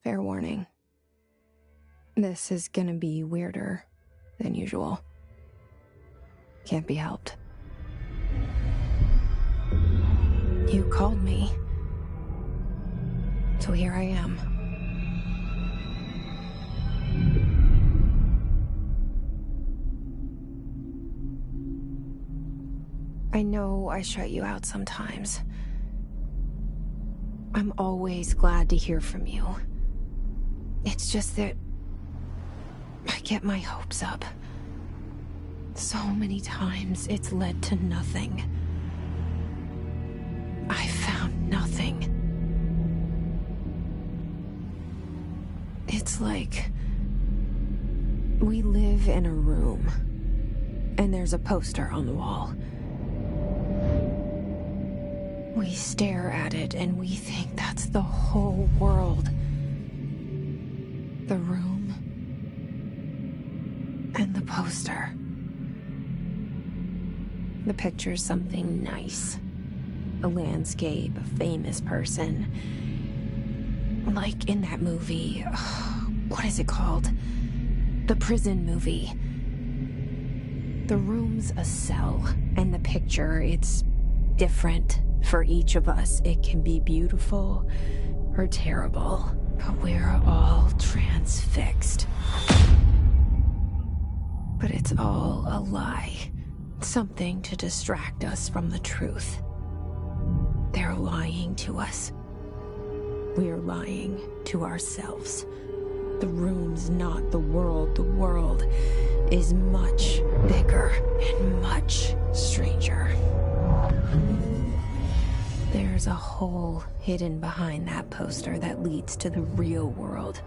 Fair warning. This is gonna be weirder than usual. Can't be helped. You called me. So here I am. I know I shut you out sometimes. I'm always glad to hear from you. It's just that I get my hopes up. So many times it's led to nothing. I found nothing. It's like we live in a room, and there's a poster on the wall. We stare at it and we think that's the whole world. The room and the poster. The picture's something nice. A landscape, a famous person. Like in that movie, what is it called? The prison movie. The room's a cell, and the picture, it's different for each of us. It can be beautiful or terrible, but we're all transfixed. But it's all a lie. Something to distract us from the truth. They're lying to us. We're lying to ourselves. The room's not the world. The world is much bigger and much stranger. There's a hole hidden behind that poster that leads to the real world.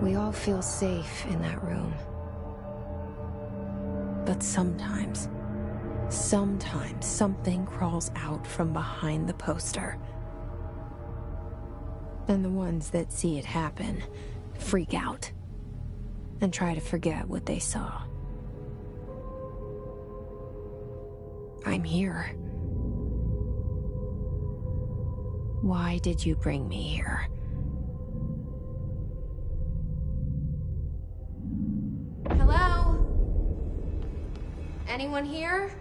We all feel safe in that room. But sometimes something crawls out from behind the poster. And the ones that see it happen freak out and try to forget what they saw. I'm here. Why did you bring me here? Hello? Anyone here?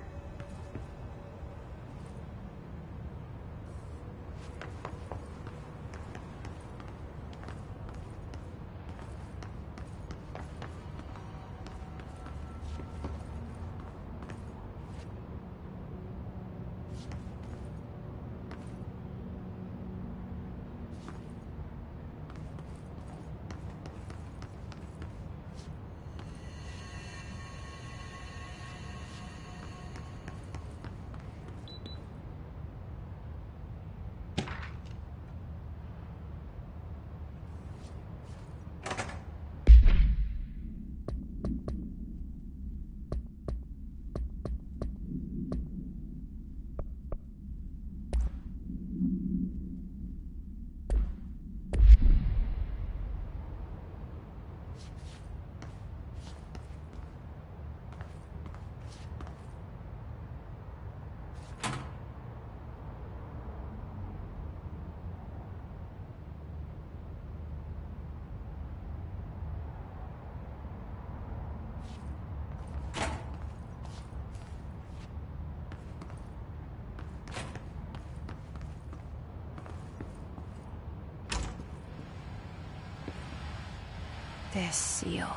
This seal.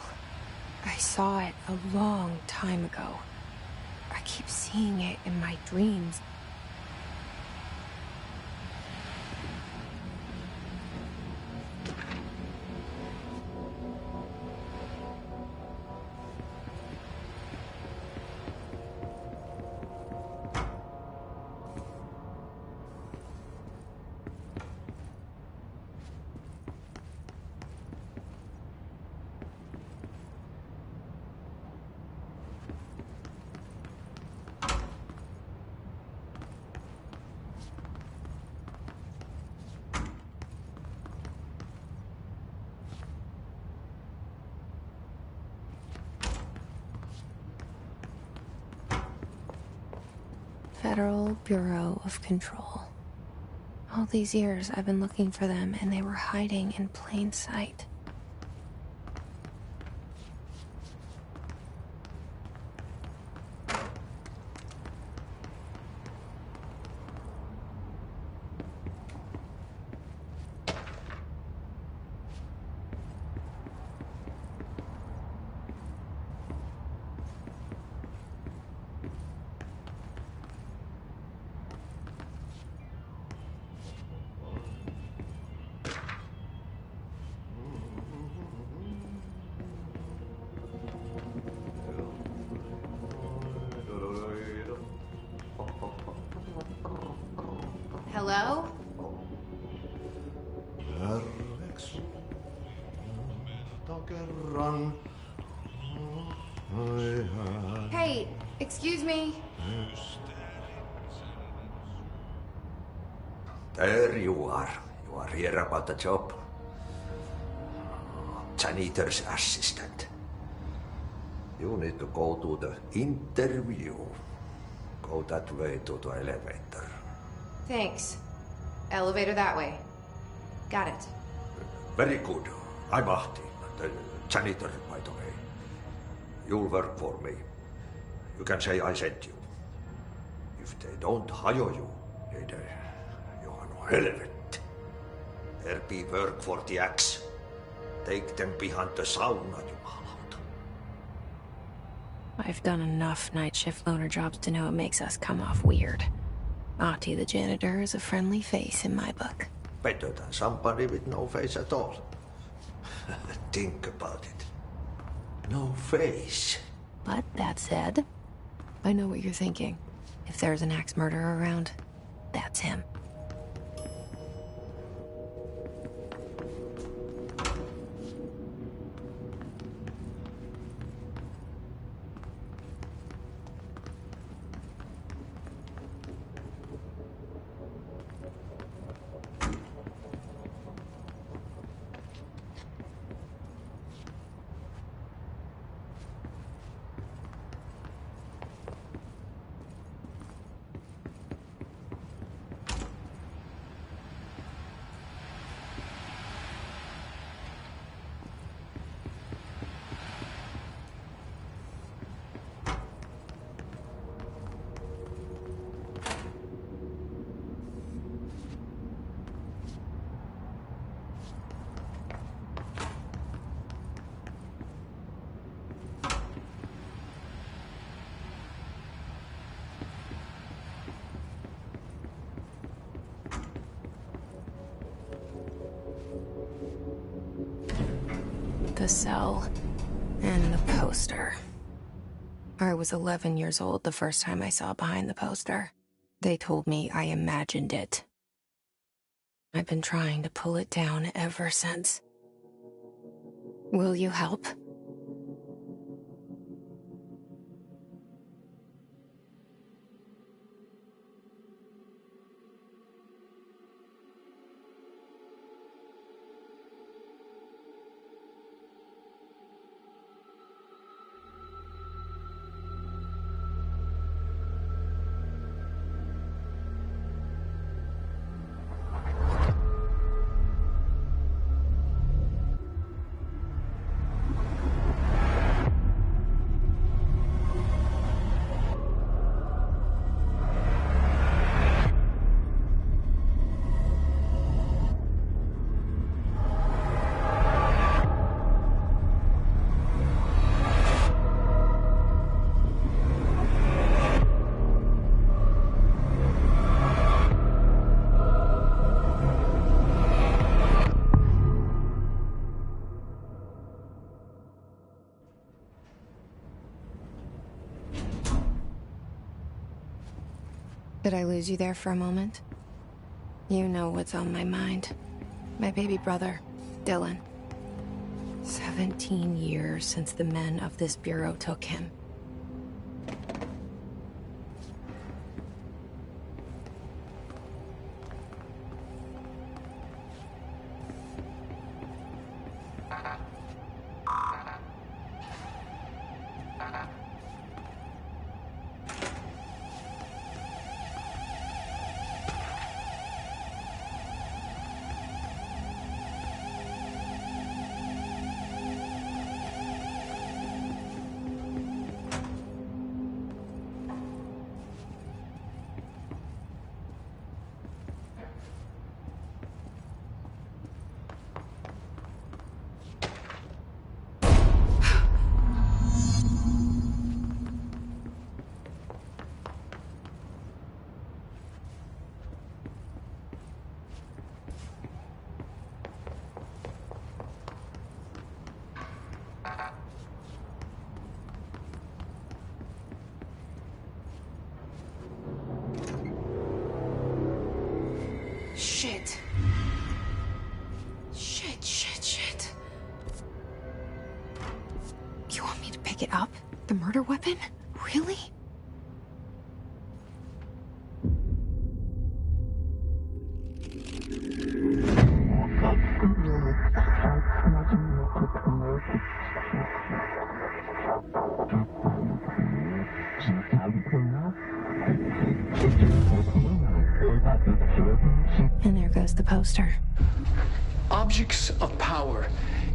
I saw it a long time ago. I keep seeing it in my dreams. Federal Bureau of Control. All these years I've been looking for them and they were hiding in plain sight. Hello? Hey, excuse me. There you are. You are here about the job. Janitor's assistant. You need to go to the interview. Go that way to the elevator. Thanks. Elevator that way. Got it. Very good. I'm Ahti, the janitor, by the way. You'll work for me. You can say I sent you. If they don't hire you, you are no helvet. There be work for the axe. Take them behind the sauna, jumalauta. I've done enough night shift loner jobs to know it makes us come off weird. Ahti the janitor is a friendly face in my book. Better than somebody with no face at all. Think about it. No face. But that said, I know what you're thinking. If there's an axe murderer around, that's him. The cell and the poster. I was 11 years old the first time I saw behind the poster. They told me I imagined it. I've been trying to pull it down ever since. Will you help? Did I lose you there for a moment? You know what's on my mind. My baby brother, Dylan. 17 years since the men of this bureau took him. pick it up? The murder weapon? Really? And there goes the poster. Objects of power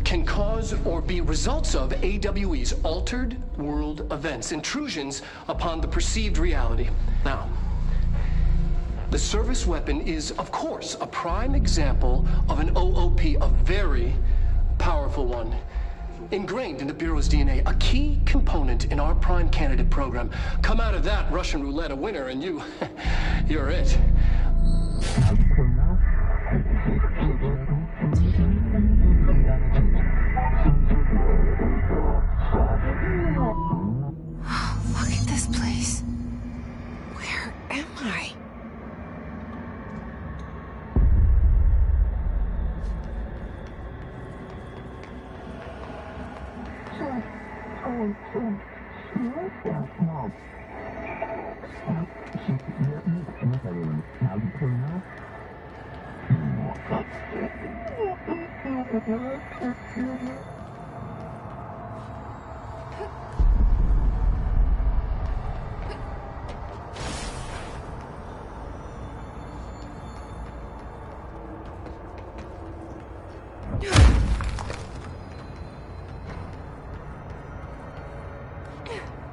can cause or be results of AWE's altered world events, intrusions upon the perceived reality. Now, the service weapon is, of course, a prime example of an OOP, a very powerful one, ingrained in the Bureau's DNA, a key component in our prime candidate program. Come out of that Russian roulette a winner and you're it. Look at this place. Where am I?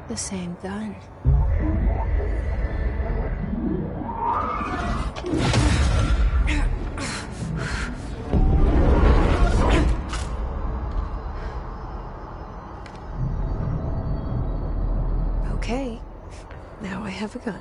The same gun. Okay, now I have a gun.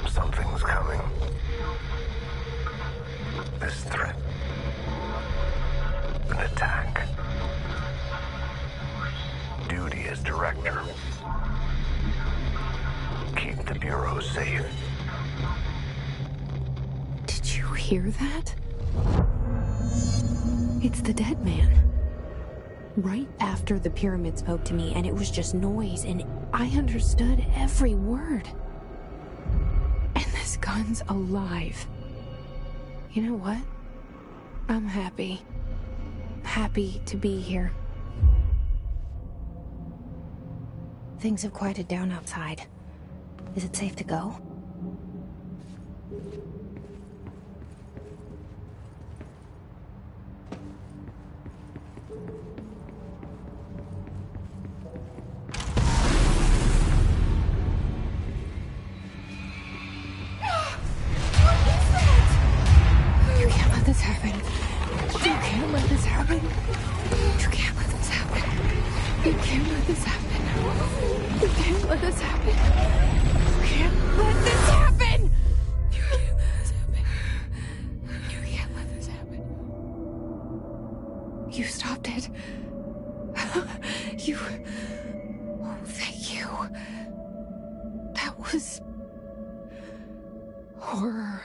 Something's coming. This threat. An attack. Duty as director. Keep the Bureau safe. Did you hear that? It's the dead man. Right after the pyramid spoke to me, and it was just noise, and I understood every word. And this gun's alive. You know what? I'm happy. Happy to be here. Things have quieted down outside. Is it safe to go? Horror.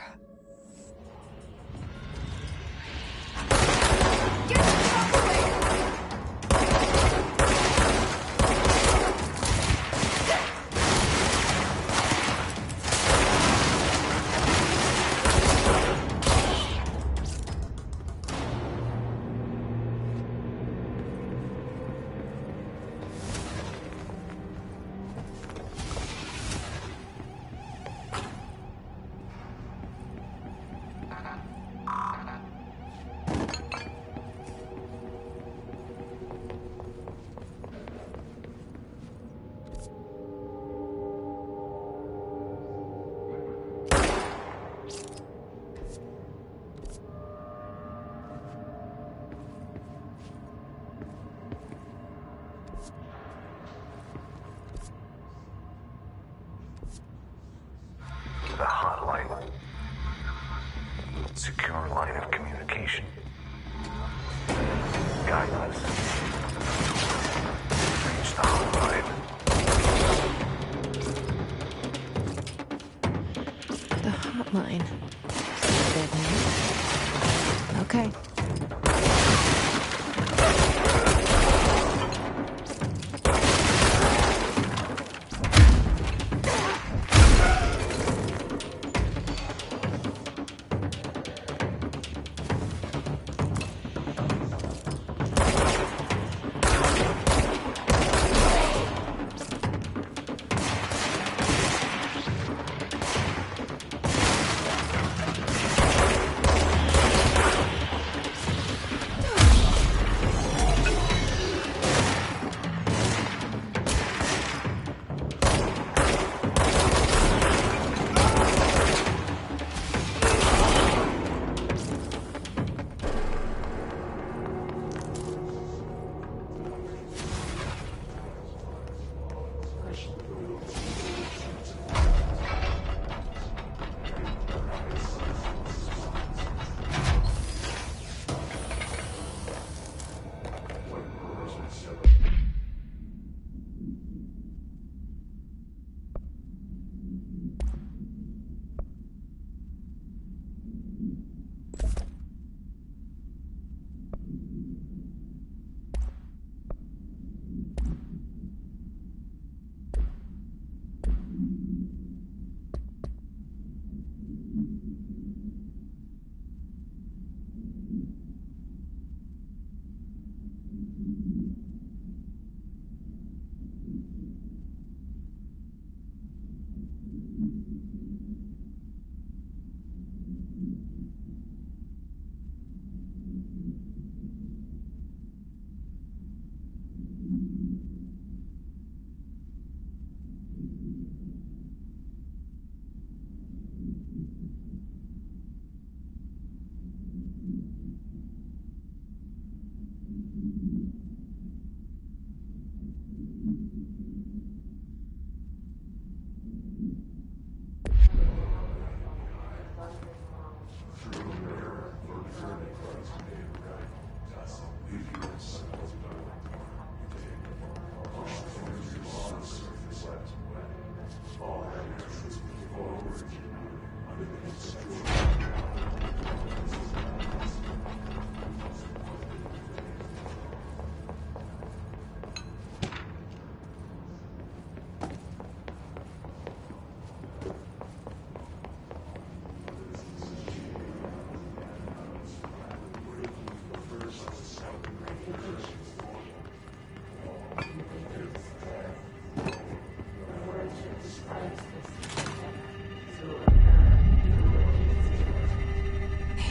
The hotline. Secure line of communication. Guide us. Reach the hotline. The hotline. Okay.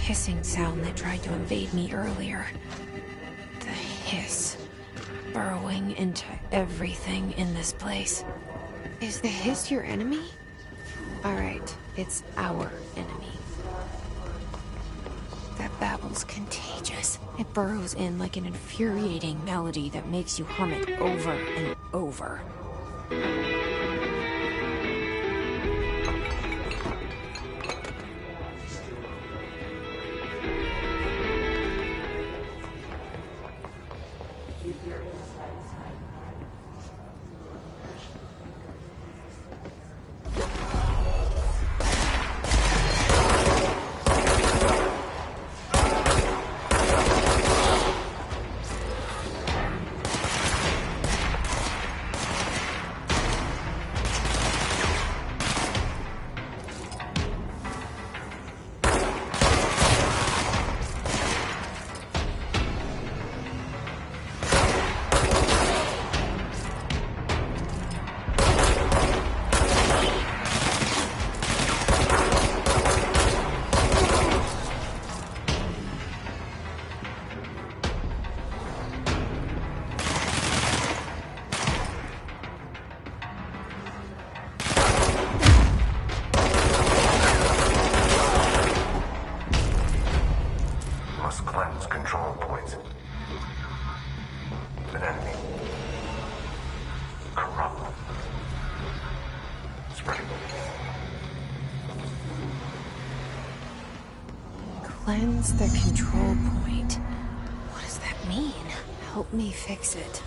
Hissing sound that tried to invade me earlier. The hiss. Burrowing into everything in this place. Is the hiss your enemy? Alright, it's our enemy. That babble's contagious. It burrows in like an infuriating melody that makes you hum it over and over. Cleanse the control point. What does that mean? Help me fix it.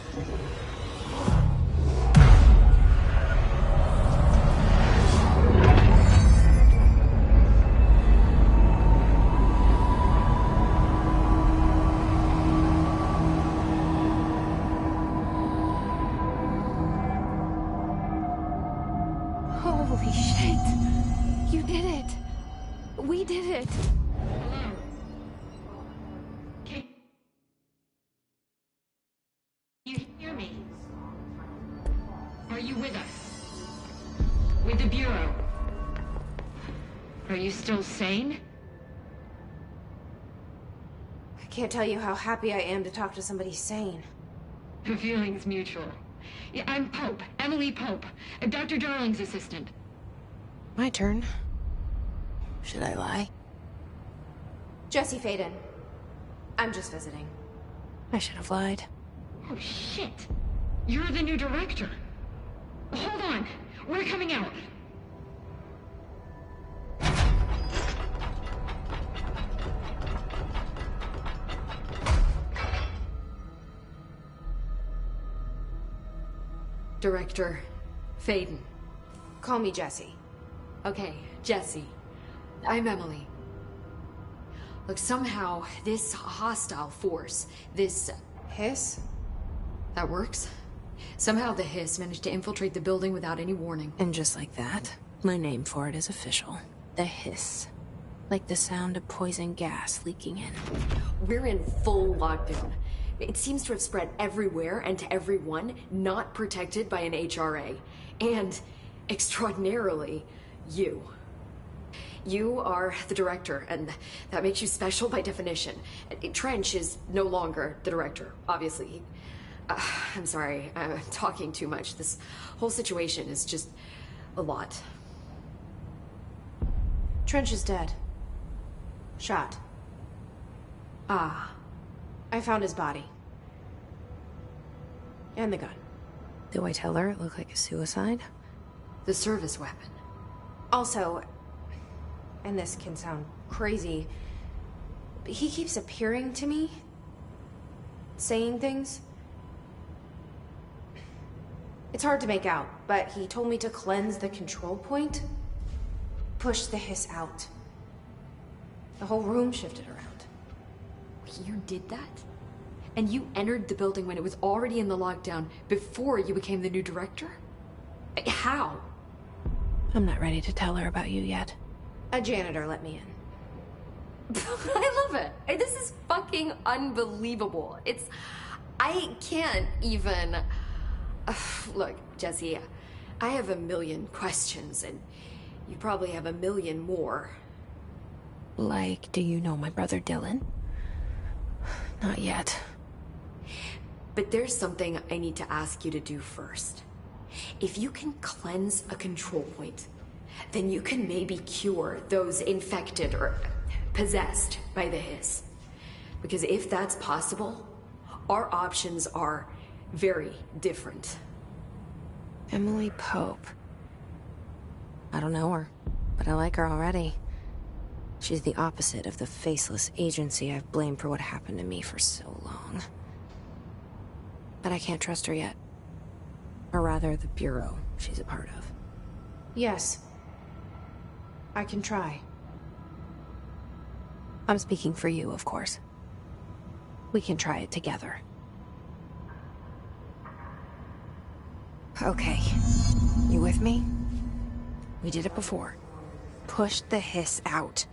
Holy shit! You did it! We did it! Can you hear me? Are you with us? With the Bureau? Are you still sane? I can't tell you how happy I am to talk to somebody sane. The feeling's mutual. Yeah, I'm Pope, Emily Pope, Dr. Darling's assistant. My turn. Should I lie? Jesse Faden. I'm just visiting. I should have lied. Oh, shit. You're the new director. Hold on. We're coming out. Director Faden. Call me Jesse. Okay, Jesse. I'm Emily. Look, somehow this hostile force, this... Hiss? that works? Somehow the hiss managed to infiltrate the building without any warning. And just like that, my name for it is official. The hiss. Like the sound of poison gas leaking in. We're in full lockdown. It seems to have spread everywhere and to everyone not protected by an HRA. And, extraordinarily, you. You are the director, and that makes you special by definition. Trench is no longer the director, obviously. I'm sorry, I'm talking too much. This whole situation is just a lot. Trench is dead. Shot. Ah. I found his body. And the gun. Do I tell her it looked like a suicide? The service weapon. Also, and this can sound crazy, but he keeps appearing to me, saying things. It's hard to make out, but he told me to cleanse the control point, push the hiss out. The whole room shifted around. You did that? And you entered the building when it was already in the lockdown before you became the new director? How? I'm not ready to tell her about you yet. A janitor let me in. I love it. This is fucking unbelievable. I can't even... Look, Jesse, I have a million questions, and you probably have a million more. Like, do you know my brother Dylan? Not yet. But there's something I need to ask you to do first. If you can cleanse a control point, then you can maybe cure those infected or possessed by the hiss. Because if that's possible, our options are very different. Emily Pope. I don't know her, but I like her already. She's the opposite of the faceless agency I've blamed for what happened to me for so long. But I can't trust her yet. Or rather, the Bureau she's a part of. Yes. I can try. I'm speaking for you, of course. We can try it together. Okay. You with me? We did it before. Push the hiss out.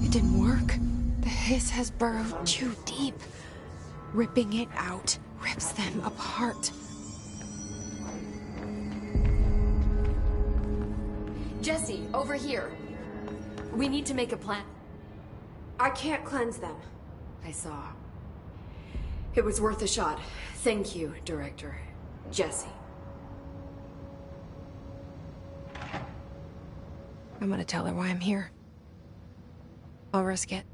It didn't work. The hiss has burrowed too deep. Ripping it out rips them apart. Jesse, over here. We need to make a plan. I can't cleanse them. I saw. It was worth a shot. Thank you, Director. Jesse. I'm gonna tell her why I'm here. I'll risk it.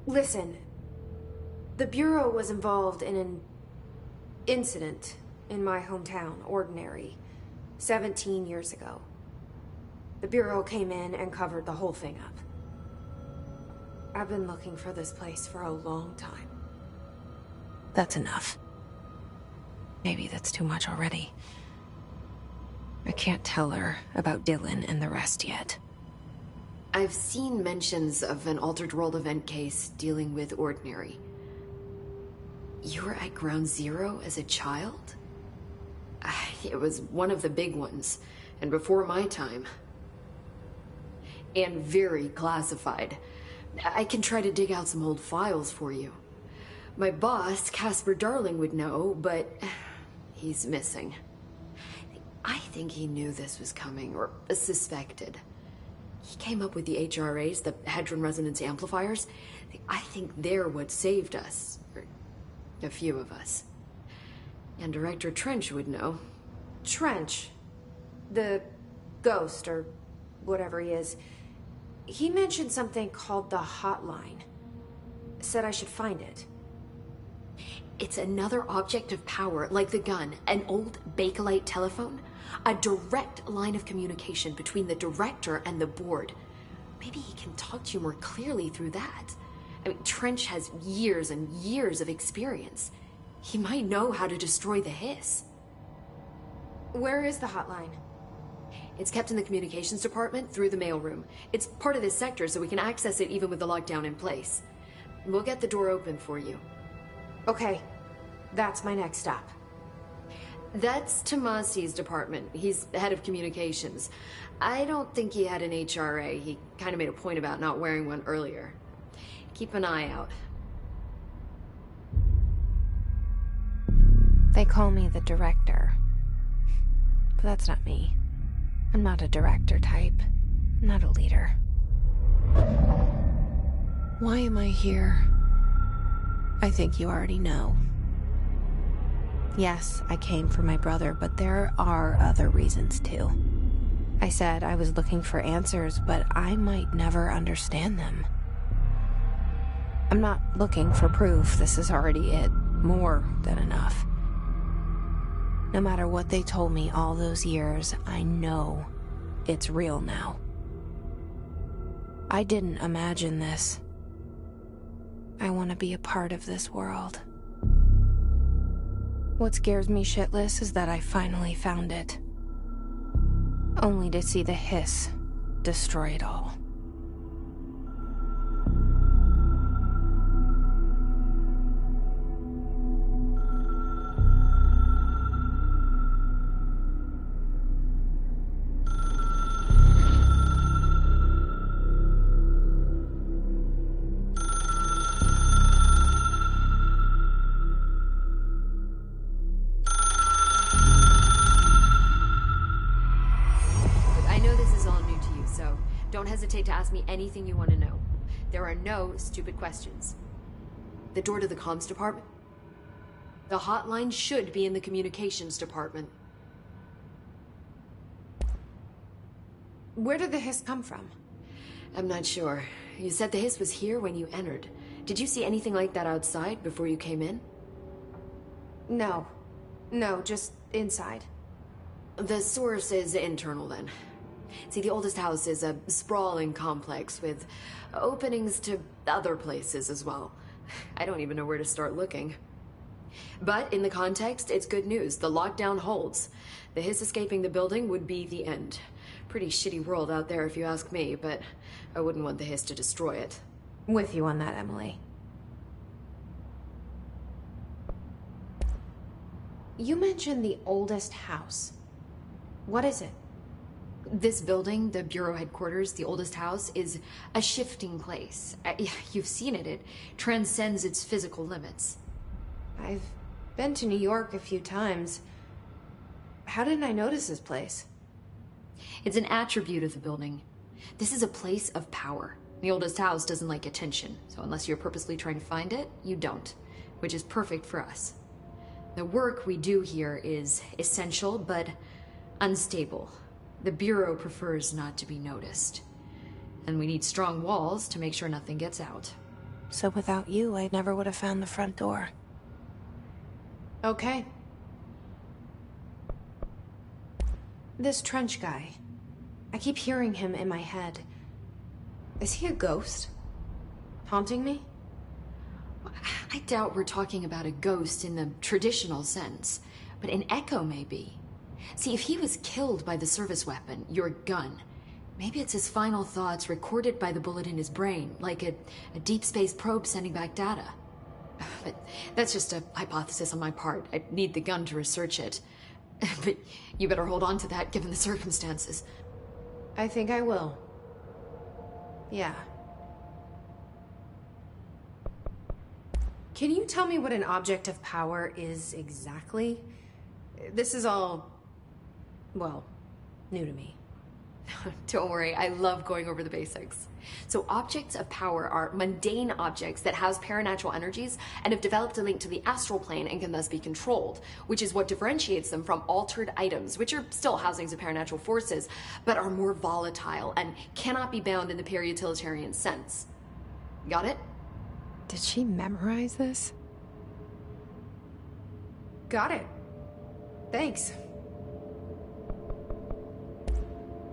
Listen, the Bureau was involved in an incident in my hometown, Ordinary, 17 years ago. The Bureau came in and covered the whole thing up. I've been looking for this place for a long time. That's enough. Maybe that's too much already. I can't tell her about Dylan and the rest yet. I've seen mentions of an Altered World event case dealing with Ordinary. You were at Ground Zero as a child? It was one of the big ones, and before my time. And very classified. I can try to dig out some old files for you. My boss, Casper Darling, would know, but he's missing. I think he knew this was coming, or suspected. He came up with the HRAs, the Hadron Resonance Amplifiers. I think they're what saved us. Or a few of us. And Director Trench would know. Trench, the ghost, or whatever he is, he mentioned something called the Hotline. Said I should find it. It's another object of power, like the gun, an old Bakelite telephone. A direct line of communication between the director and the board. Maybe he can talk to you more clearly through that. I mean, Trench has years and years of experience. He might know how to destroy the hiss. Where is the hotline? It's kept in the communications department through the mailroom. It's part of this sector, so we can access it even with the lockdown in place. We'll get the door open for you. Okay, that's my next stop. That's Tomasi's department. He's head of communications. I don't think he had an HRA. He kind of made a point about not wearing one earlier. Keep an eye out. They call me the director. But that's not me. I'm not a director type. I'm not a leader. Why am I here? I think you already know. Yes, I came for my brother, but there are other reasons too. I said I was looking for answers, but I might never understand them. I'm not looking for proof. This is already it. More than enough. No matter what they told me all those years, I know it's real now. I didn't imagine this. I want to be a part of this world. What scares me shitless is that I finally found it. Only to see the hiss destroy it all. Don't hesitate to ask me anything you want to know. There are no stupid questions. The door to the comms department? The hotline should be in the communications department. Where did the hiss come from? I'm not sure. You said the hiss was here when you entered. Did you see anything like that outside before you came in? No. No, just inside. The source is internal then. See, the oldest house is a sprawling complex with openings to other places as well. I don't even know where to start looking. But in the context, it's good news. The lockdown holds. The hiss escaping the building would be the end. Pretty shitty world out there if you ask me, but I wouldn't want the hiss to destroy it. With you on that, Emily. You mentioned the oldest house. What is it? This building, the Bureau headquarters, the oldest house, is a shifting place. You've seen it. It transcends its physical limits. I've been to New York a few times. How didn't I notice this place? It's an attribute of the building. This is a place of power. The oldest house doesn't like attention, so unless you're purposely trying to find it, you don't, which is perfect for us. The work we do here is essential, but unstable. The Bureau prefers not to be noticed. And we need strong walls to make sure nothing gets out. So without you, I never would have found the front door. Okay. This Trench guy. I keep hearing him in my head. Is he a ghost? Haunting me? I doubt we're talking about a ghost in the traditional sense, but an echo maybe. See, if he was killed by the service weapon, your gun, maybe it's his final thoughts recorded by the bullet in his brain, like a deep space probe sending back data. But that's just a hypothesis on my part. I need the gun to research it. But you better hold on to that given the circumstances. I think I will. Yeah. Can you tell me what an object of power is exactly? This is all, well, new to me. Don't worry, I love going over the basics. So objects of power are mundane objects that house paranatural energies and have developed a link to the astral plane and can thus be controlled, which is what differentiates them from altered items, which are still housings of paranatural forces, but are more volatile and cannot be bound in the pure utilitarian sense. Got it? Did she memorize this? Got it. Thanks.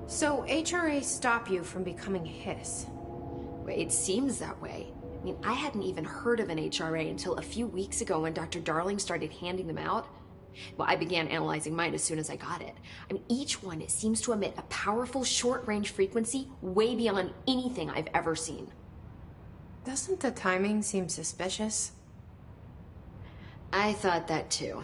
So HRA stop you from becoming Hiss? It seems that way. I mean, I hadn't even heard of an HRA until a few weeks ago when Dr. Darling started handing them out. Well, I began analyzing mine as soon as I got it. I mean, each one seems to emit a powerful short-range frequency way beyond anything I've ever seen. Doesn't the timing seem suspicious? I thought that too.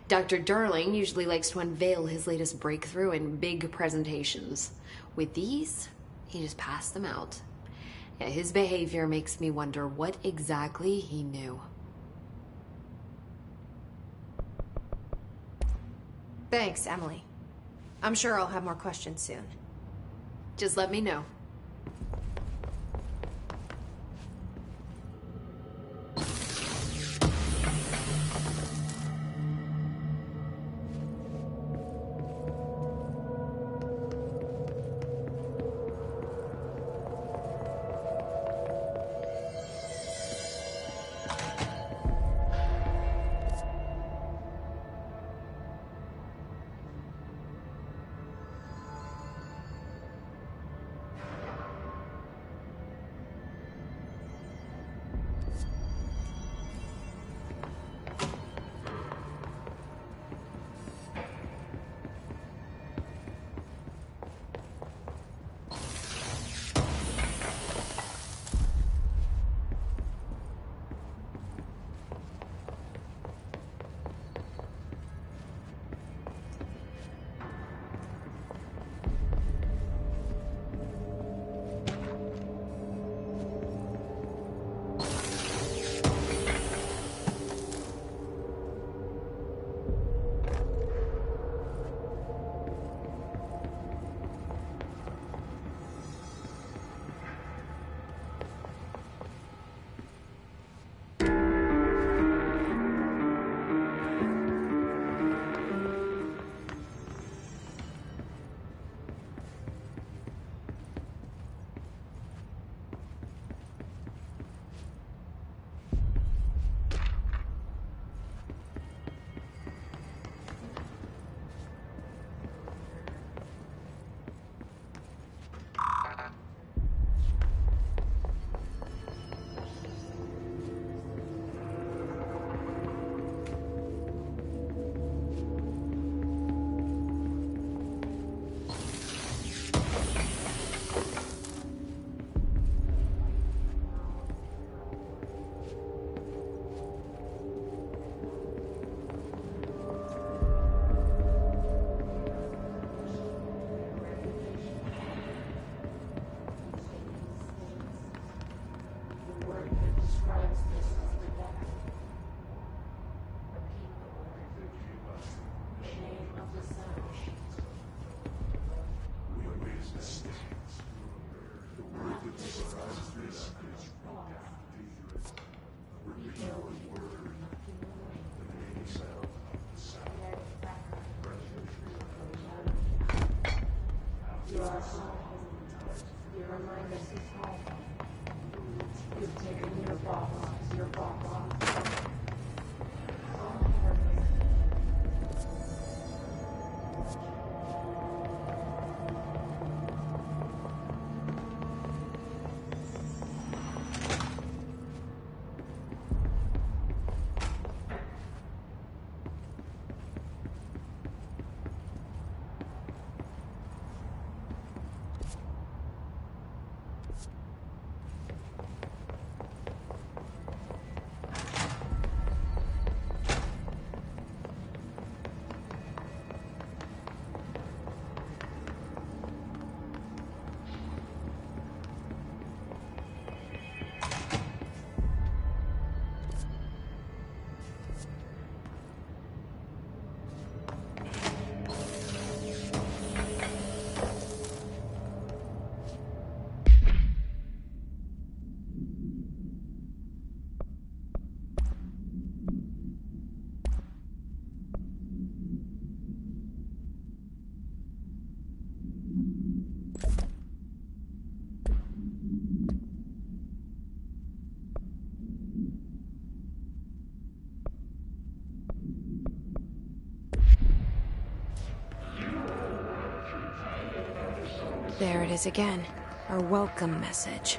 Dr. Darling usually likes to unveil his latest breakthrough in big presentations. With these, he just passed them out. Yeah, his behavior makes me wonder what exactly he knew. Thanks, Emily. I'm sure I'll have more questions soon. Just let me know. There it is again. Our welcome message.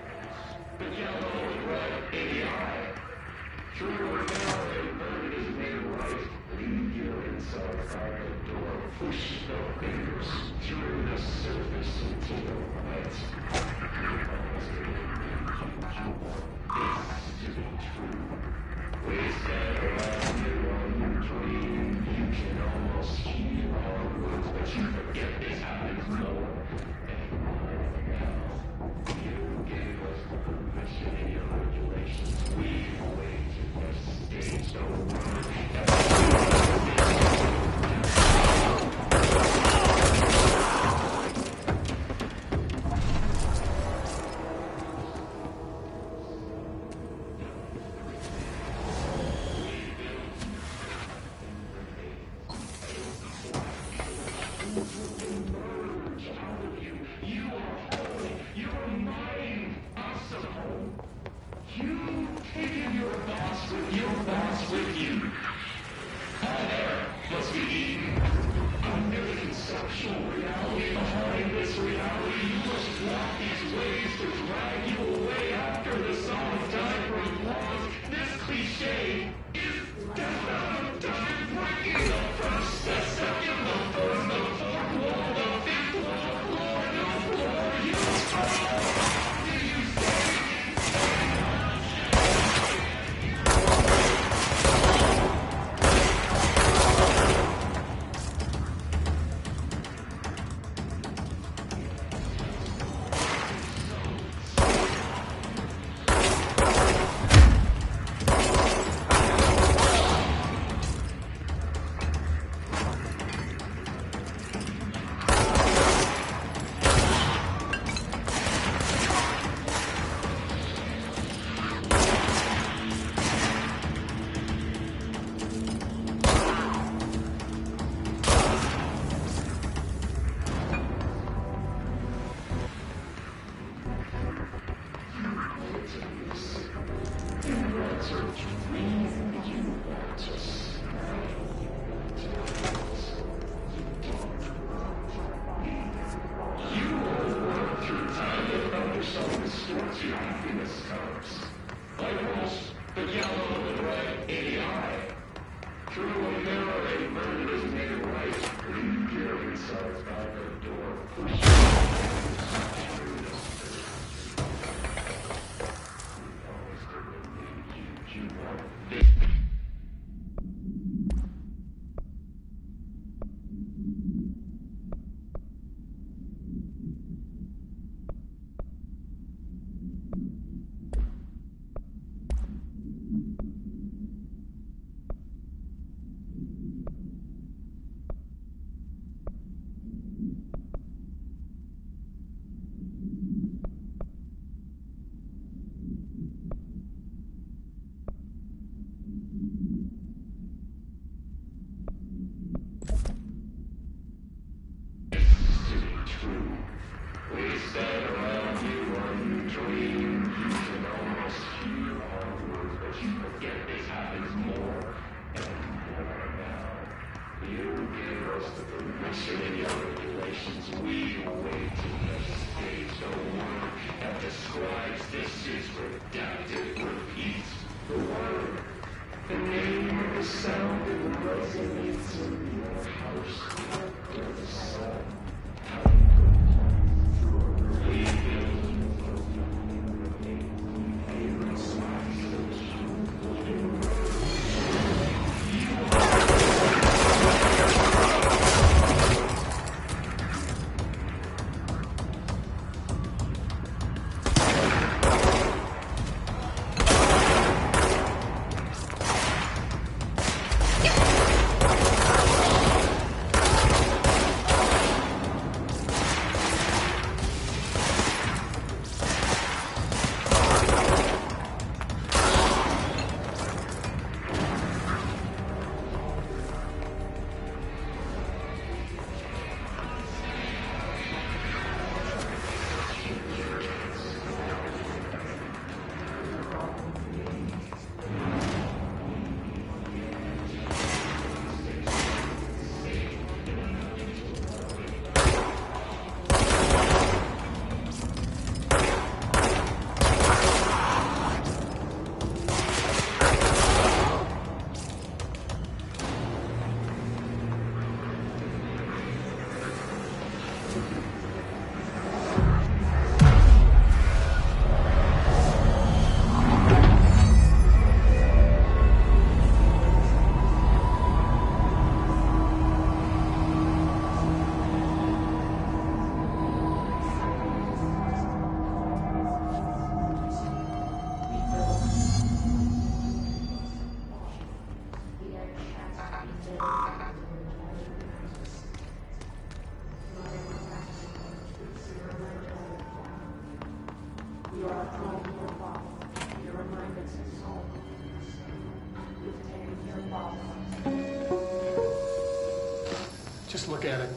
Just look at it.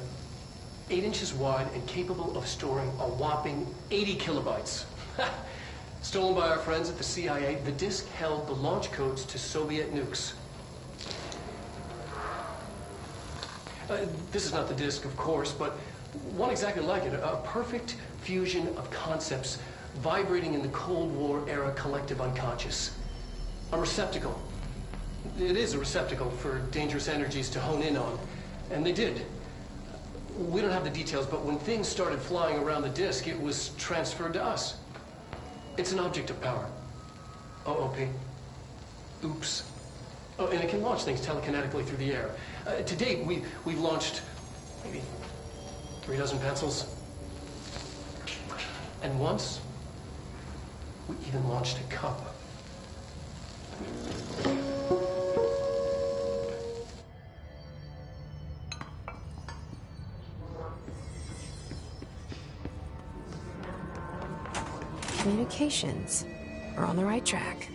8 inches wide and capable of storing a whopping 80 kilobytes. Stolen by our friends at the CIA, the disk held the launch codes to Soviet nukes. This is not the disk, of course, but one exactly like it. A perfect fusion of concepts vibrating in the Cold War era collective unconscious. A receptacle. It is a receptacle for dangerous energies to hone in on. And they did. We don't have the details, but when things started flying around the disk, it was transferred to us. It's an object of power. OOP. Oops. Oh, and it can launch things telekinetically through the air. To date, we've launched maybe 3 dozen pencils. And once, we even launched a cup. Communications. We're on the right track.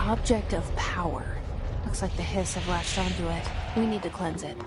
Object of power. Looks like the hiss have latched onto it. We need to cleanse it.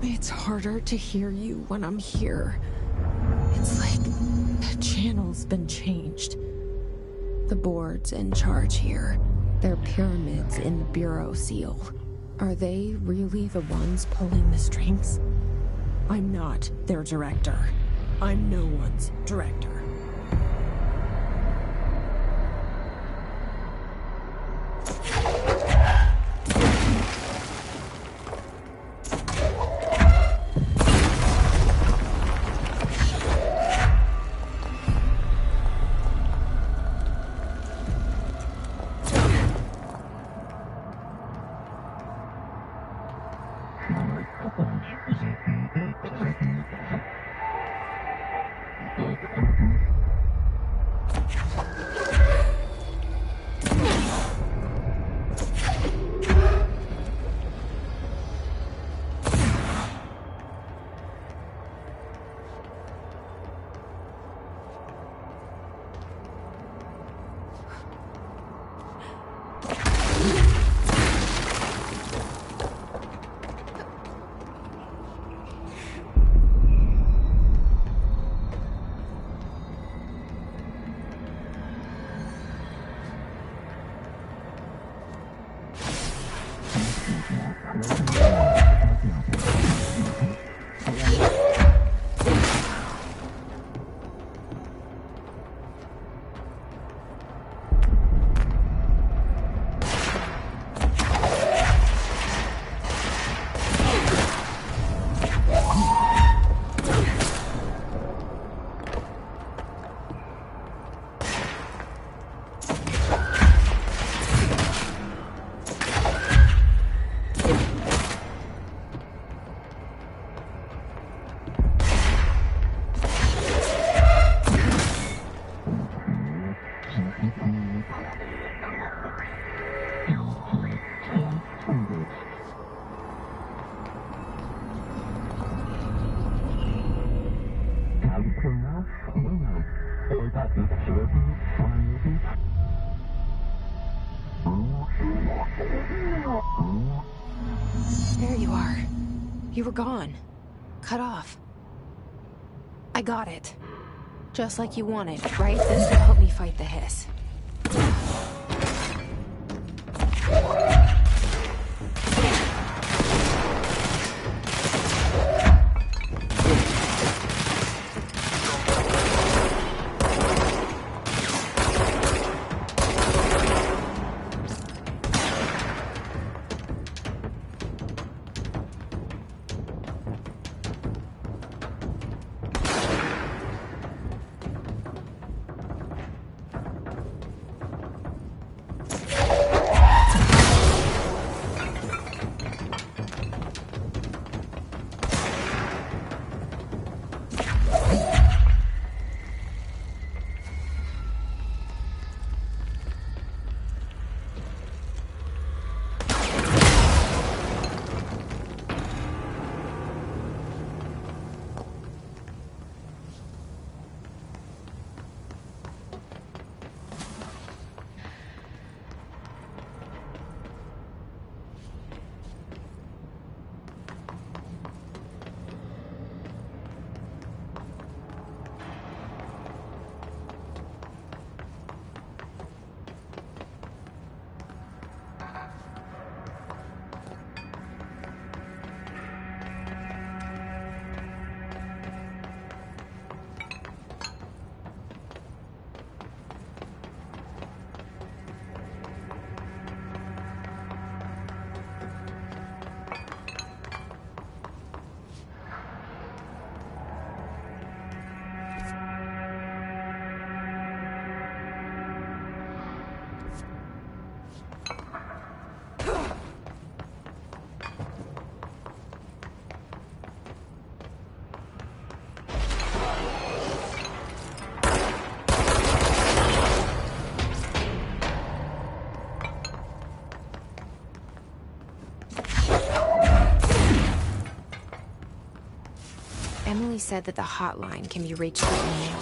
It's harder to hear you when I'm here. It's like the channel's been changed. The board's in charge here. They're pyramids in the Bureau seal. Are they really the ones pulling the strings? I'm not their director. I'm no one's director. There you are. You were gone. Cut off. I got it. Just like you wanted, right? This will help me fight the hiss. Emily said that the hotline can be reached through email.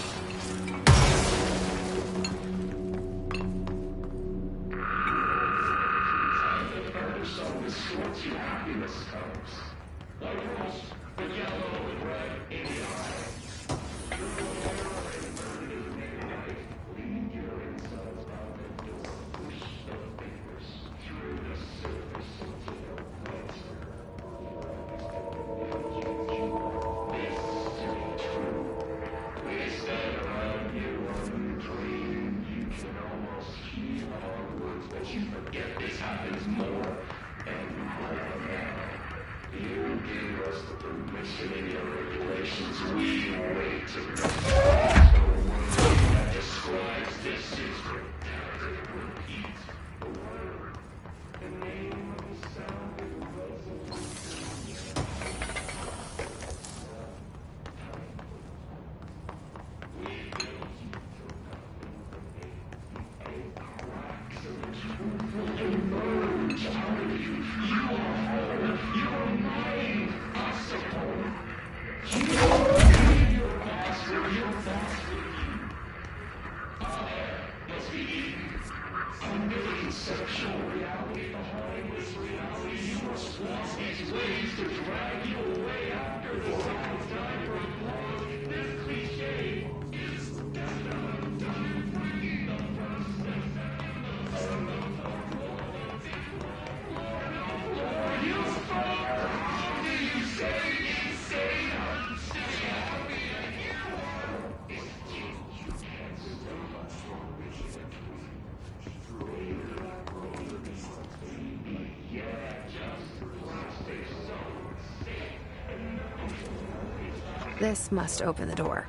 This must open the door.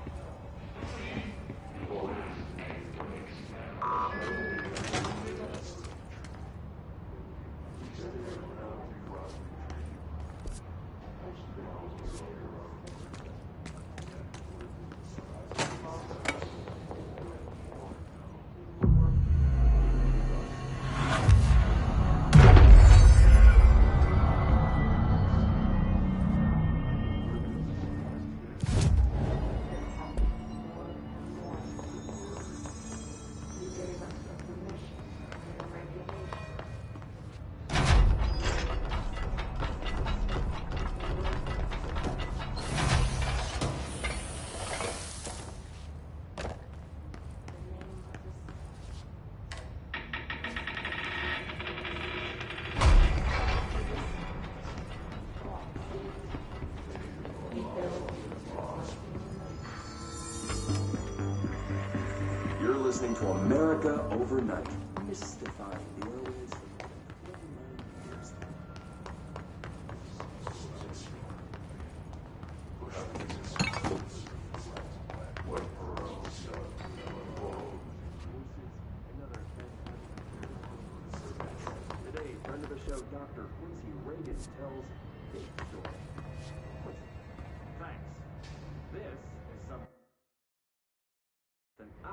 You're listening to America Overnight, mystifying the airways. Today, friend of the show, Dr. Quincy Reagan tells his story. Thanks. This is something I...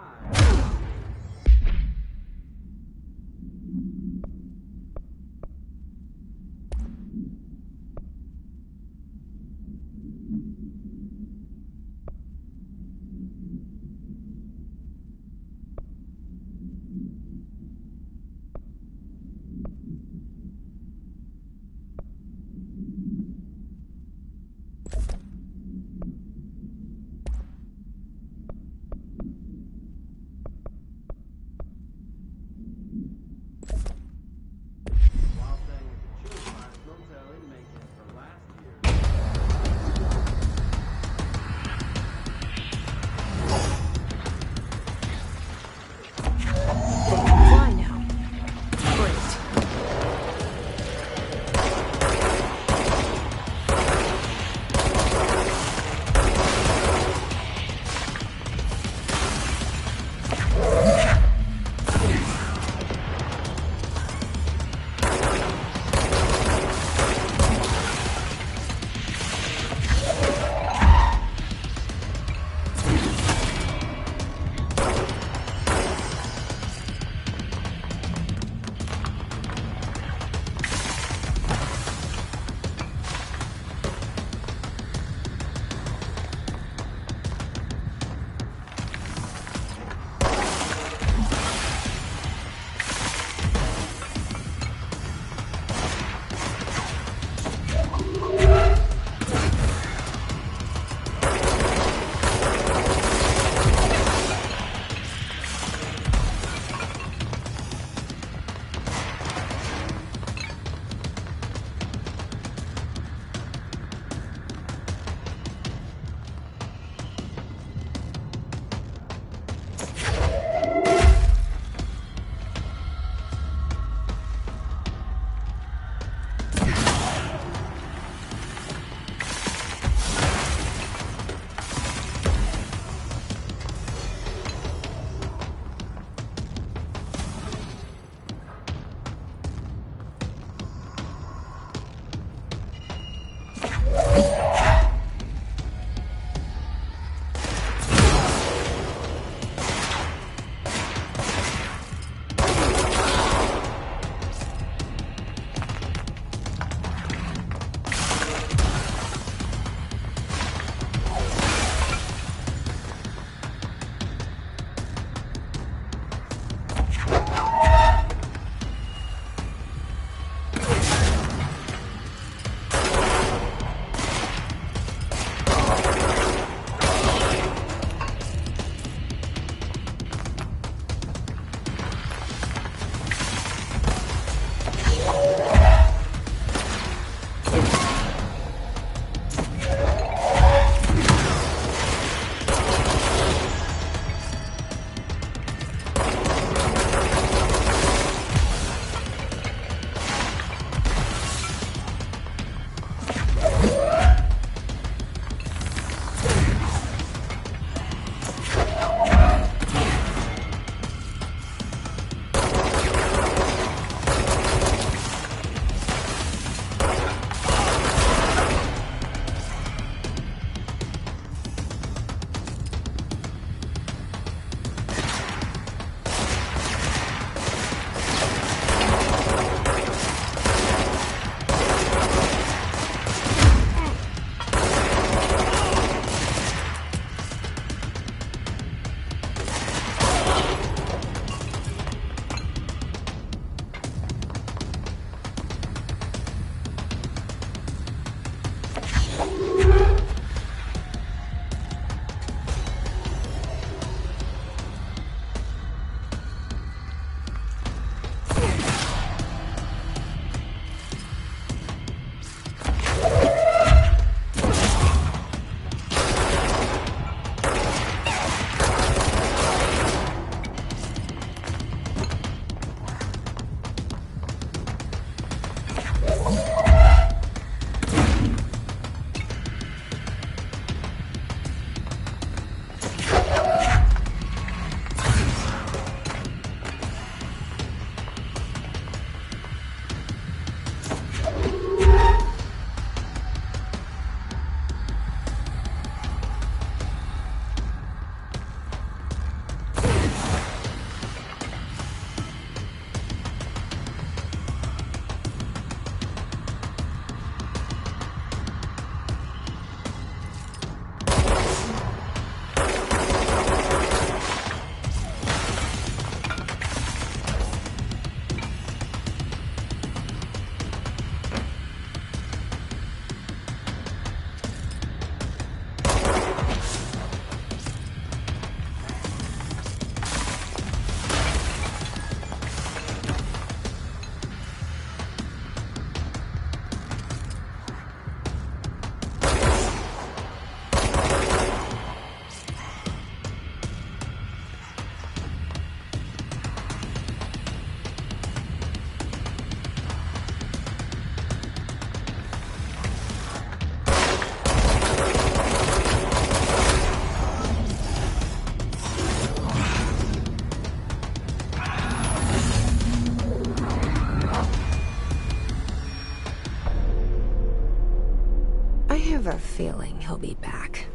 have a feeling he'll be back.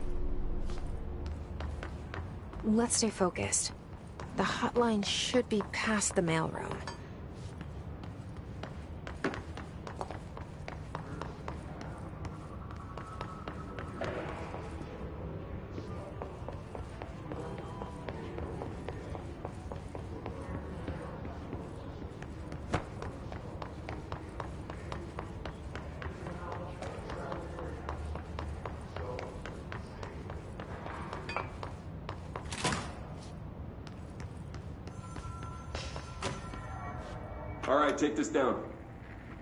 Let's stay focused. The hotline should be past the mailroom. All right, take this down.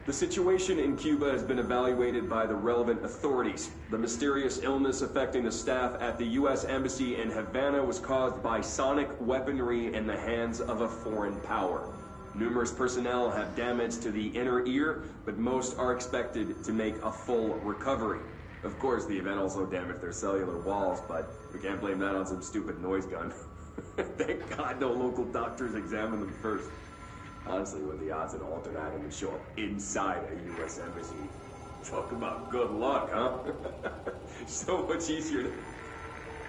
The situation in Cuba has been evaluated by the relevant authorities. The mysterious illness affecting the staff at the U.S. Embassy in Havana was caused by sonic weaponry in the hands of a foreign power. Numerous personnel have damage to the inner ear, but most are expected to make a full recovery. Of course, the event also damaged their cellular walls, but we can't blame that on some stupid noise gun. Thank God no local doctors examined them first. Honestly, what the odds an alternate item would show up inside a U.S. embassy? Talk about good luck, huh? So much easier to...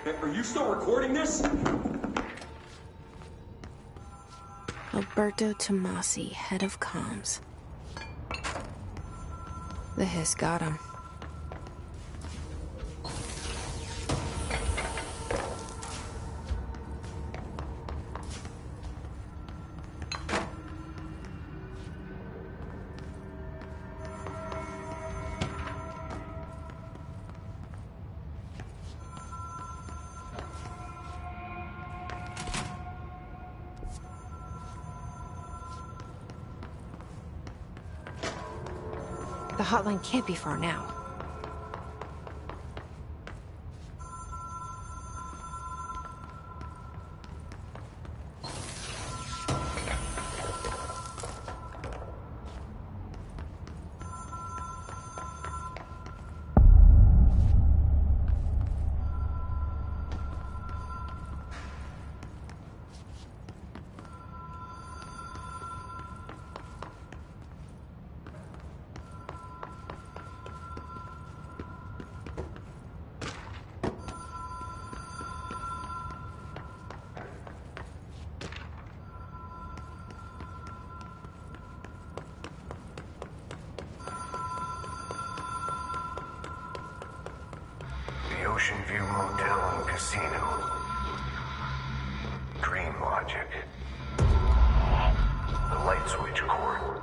Hey, are you still recording this? Alberto Tomasi, head of comms. The hiss got him. The hotline can't be far now. The Ocean View Motel and Casino. Dream Logic. The Light Switch Court.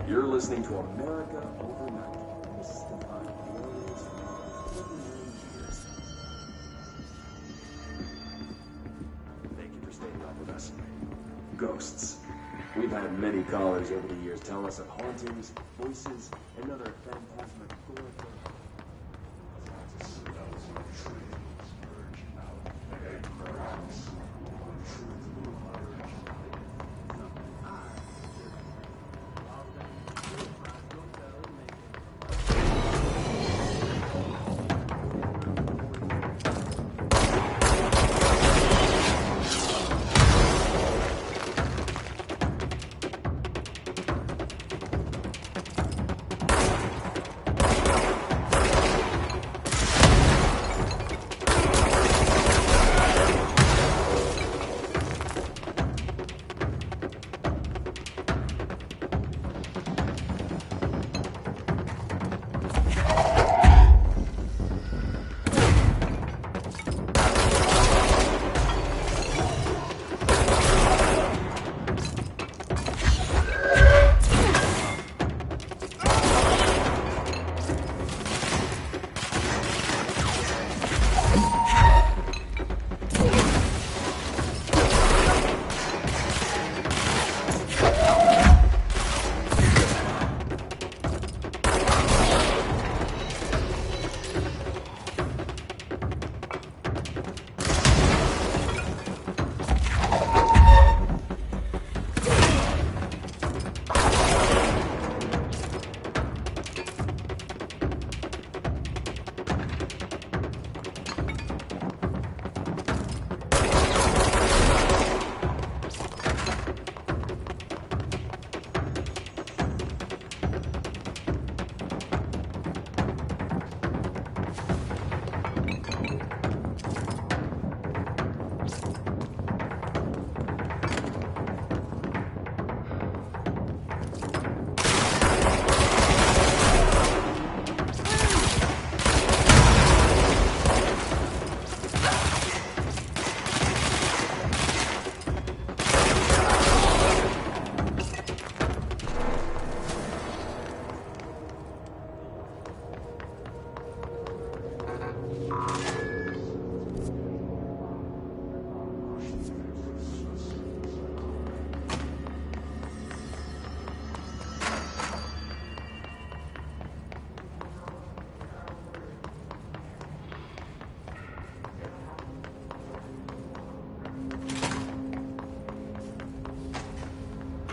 You're listening to America Overnight. This is the Divine Glorious years. Thank you for staying up with us. Ghosts. We've had many callers over the years tell us of hauntings, voices, and other phantasmagorical...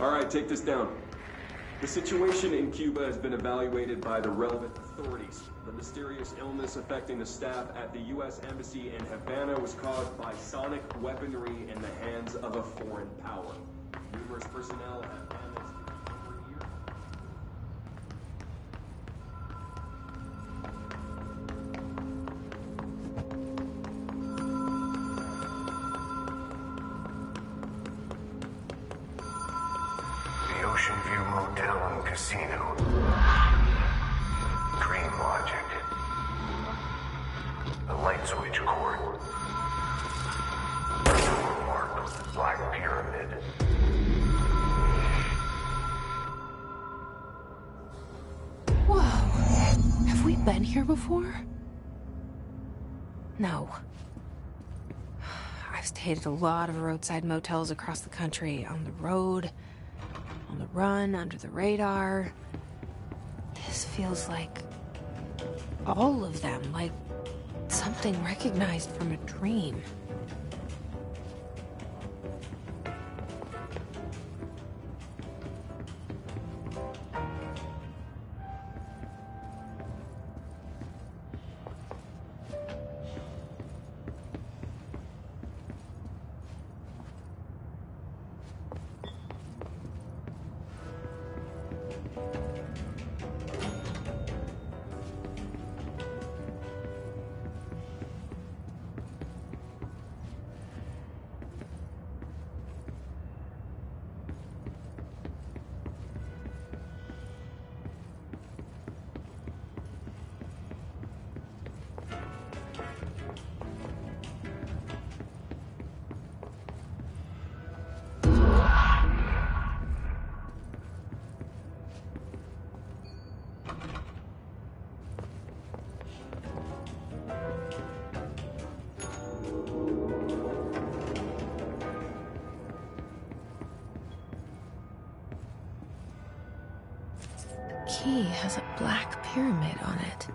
All right, take this down. The situation in Cuba has been evaluated by the relevant authorities. The mysterious illness affecting the staff at the U.S. Embassy in Havana was caused by sonic weaponry in the hands of a foreign power. Numerous personnel have damaged the upper ear. The Ocean View Motel and Casino. Dream logic. The light switch cord. Door marked with the Black Pyramid. Whoa. Have we been here before? No. I've stayed at a lot of roadside motels across the country, on the road, on the run, under the radar. This feels like all of them, like something recognized from a dream. Key has a black pyramid on it.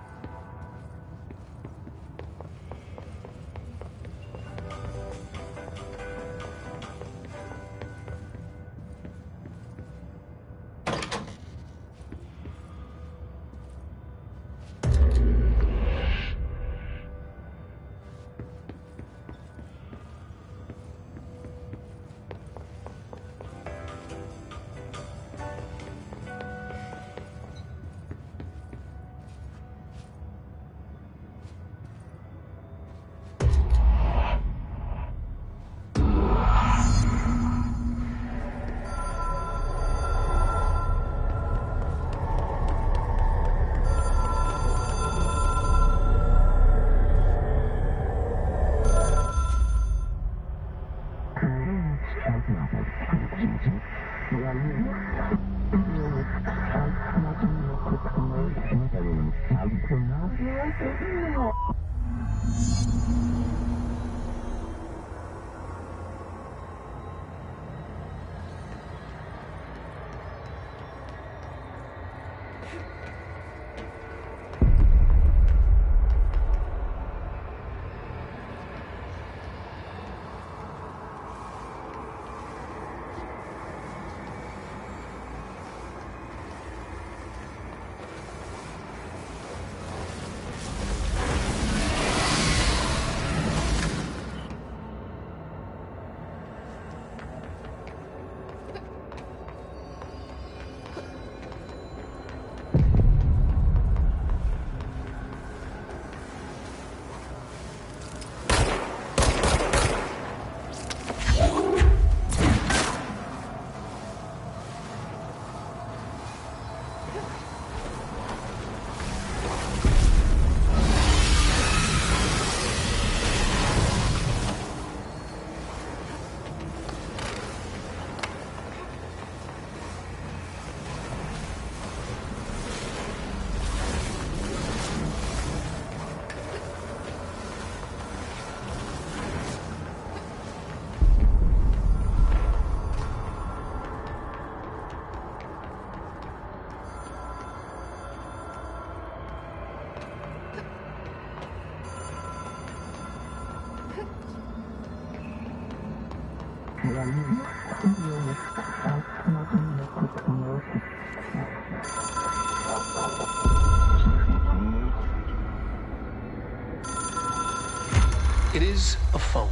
It is a phone.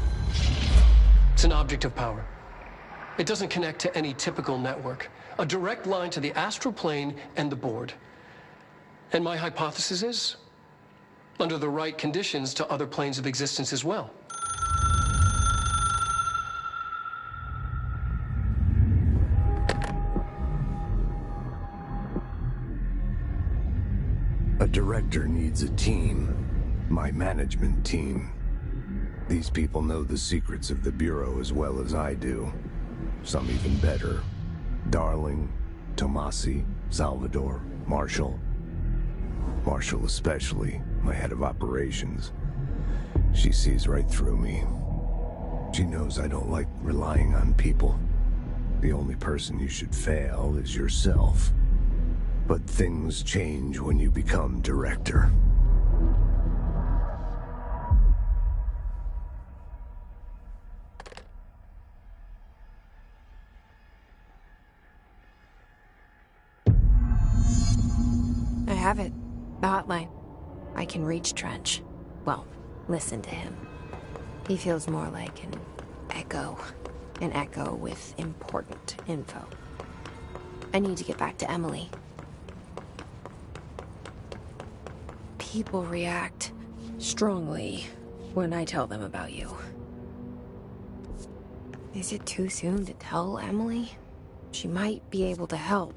It's an object of power. It doesn't connect to any typical network. A direct line to the astral plane and the board. And my hypothesis is, under the right conditions, to other planes of existence as well. A director needs a team. My management team. These people know the secrets of the Bureau as well as I do. Some even better. Darling, Tomasi, Salvador, Marshall. Marshall especially, my head of operations. She sees right through me. She knows I don't like relying on people. The only person you should fail is yourself. But things change when you become director. I have it. The hotline. I can reach Trench. Well, listen to him. He feels more like an echo. An echo with important info. I need to get back to Emily. People react strongly when I tell them about you. Is it too soon to tell Emily? She might be able to help.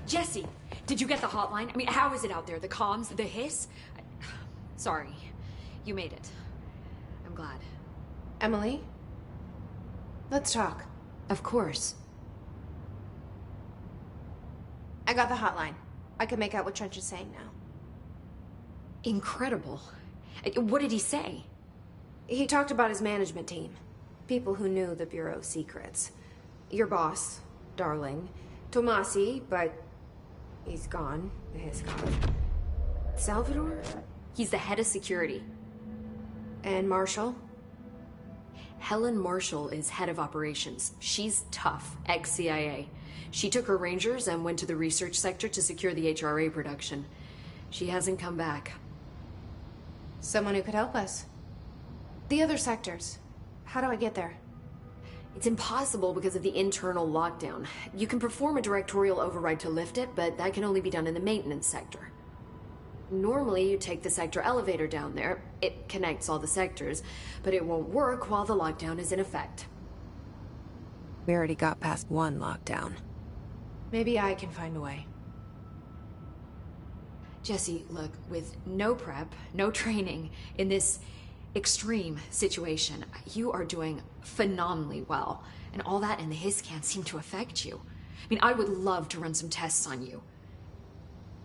Jesse, did you get the hotline? I mean, how is it out there? The comms, the hiss? Sorry, you made it. I'm glad. Emily? Let's talk. Of course. I got the hotline. I can make out what Trench is saying now. Incredible. What did he say? He talked about his management team. People who knew the Bureau's secrets. Your boss, Darling. Tomasi, but he's gone. He's gone. Salvador? He's the head of security. And Marshall? Helen Marshall is head of operations. She's tough, ex-CIA. She took her Rangers and went to the research sector to secure the HRA production. She hasn't come back. Someone who could help us. The other sectors. How do I get there? It's impossible because of the internal lockdown. You can perform a directorial override to lift it, but that can only be done in the maintenance sector. Normally, you take the sector elevator down there. It connects all the sectors, but it won't work while the lockdown is in effect. we already got past one lockdown. Maybe I can find a way. Jesse, look, with no prep, no training, in this extreme situation, you are doing phenomenally well. And all that and the hiss can't seem to affect you. I mean, I would love to run some tests on you.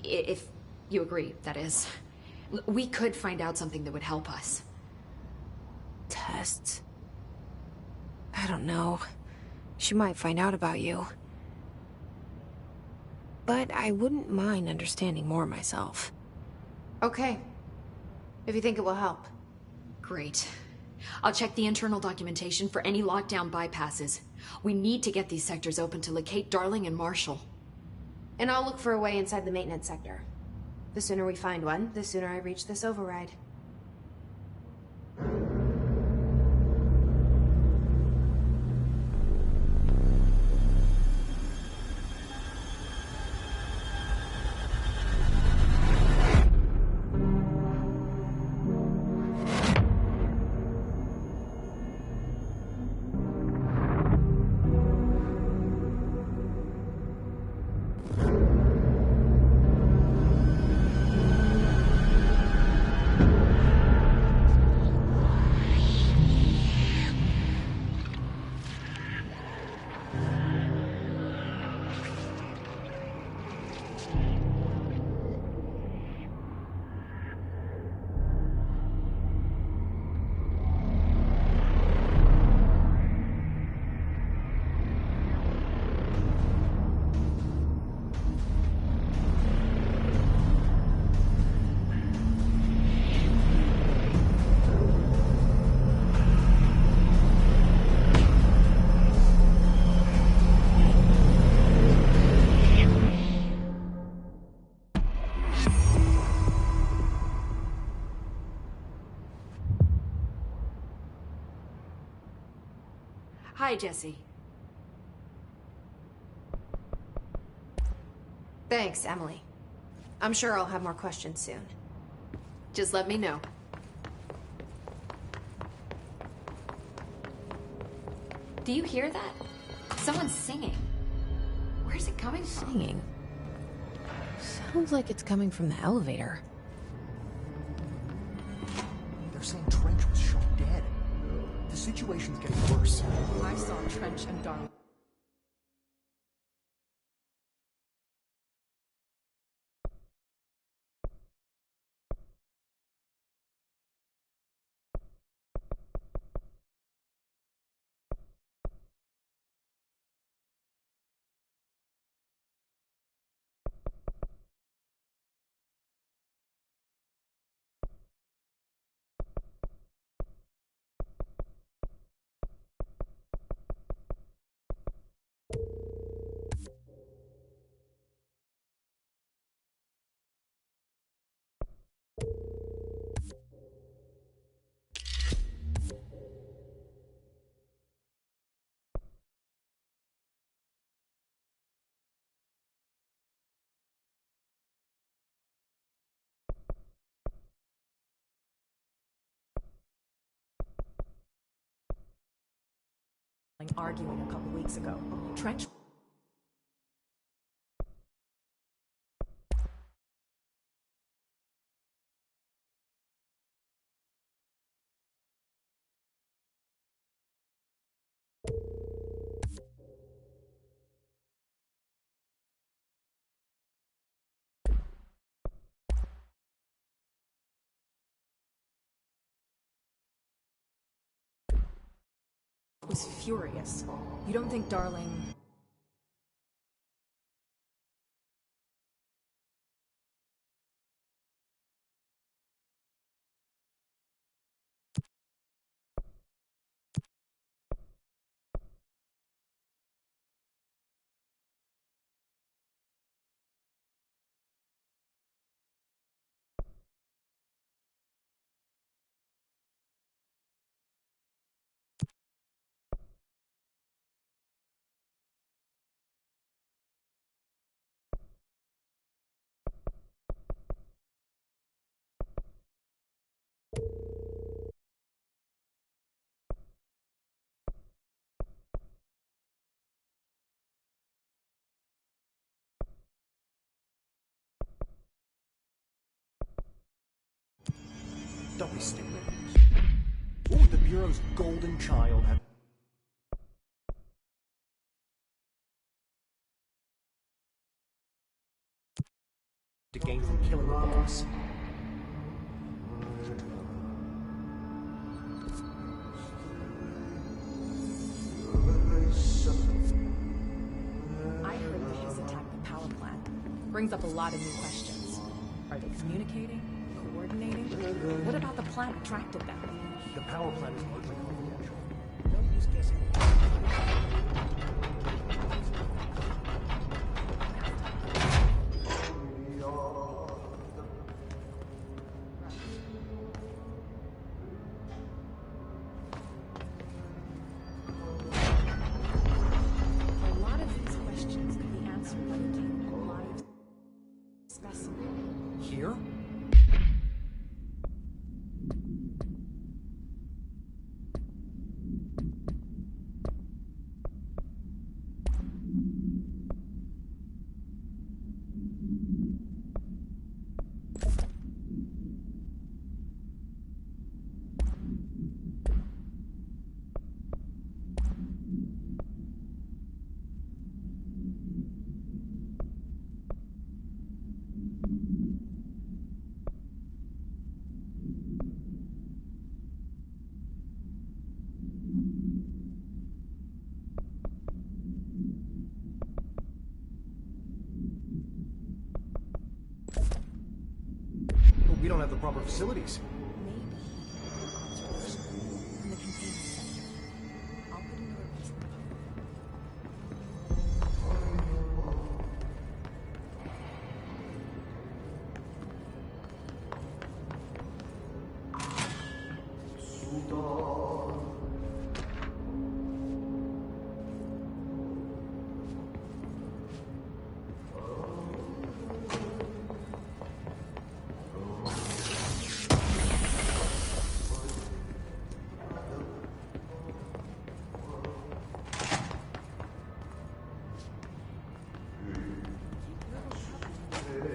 If you agree, that is. We could find out something that would help us. Tests? I don't know. She might find out about you. But I wouldn't mind understanding more myself. Okay. If you think it will help. Great. I'll check the internal documentation for any lockdown bypasses. We need to get these sectors open to locate Darling and Marshall. And I'll look for a way inside the maintenance sector. The sooner we find one, the sooner I reach this override. Hi, Jesse. Thanks, Emily. I'm sure I'll have more questions soon. Just let me know. Do you hear that? Someone's singing. Where's it coming from? Singing? Sounds like it's coming from the elevator. They're saying Trench was shot dead. The situation's getting worse. I saw Trench and Darling. Arguing a couple weeks ago. Trench was furious. You don't think Darling... Don't be stupid. What would the Bureau's golden child have to gain from killing the boss? I heard that he's attacked the power plant. Brings up a lot of new questions. Are they communicating? Coordinating? What about the plant attracted them? The power plant is largely confidential. No use guessing. A lot of these questions could be answered by obtaining a live specimen. Here? But we don't have the proper facilities. Maybe observation in the containment center. I'll put in a request.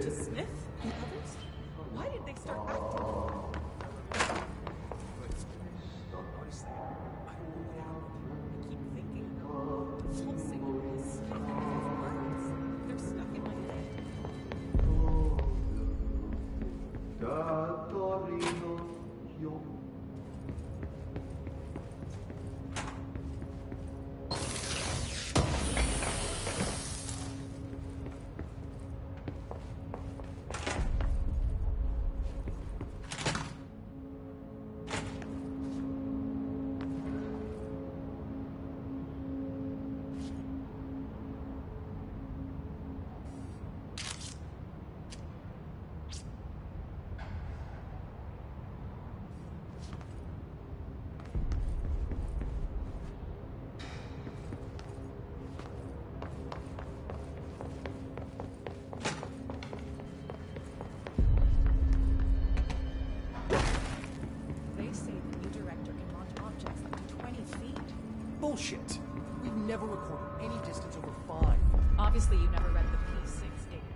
To Smith and others? Why did they start acting? Notice that. I don't know what happened. I keep thinking, pulsing in his skin. Words. They're stuck in my head. They say the new director can launch objects up to 20 feet. Bullshit. We've never recorded any distance over 5. Obviously, you never read the P6 data.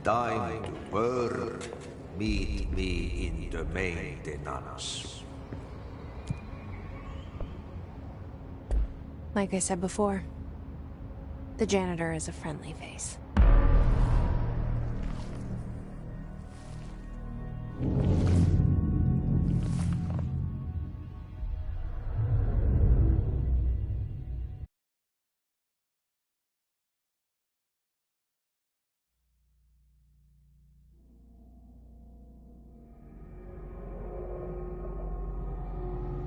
Time to work. Meet me in the maintenance. Like I said before, the janitor is a friendly face.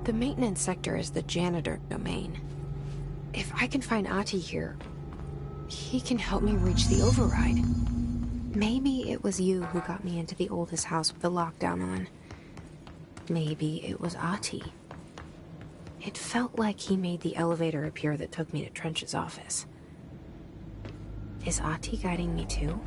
The maintenance sector is the janitor domain. If I can find Ahti here, he can help me reach the override. Maybe it was you who got me into the oldest house with the lockdown on. Maybe it was Ahti. It felt like he made the elevator appear that took me to Trench's office. Is Ahti guiding me too?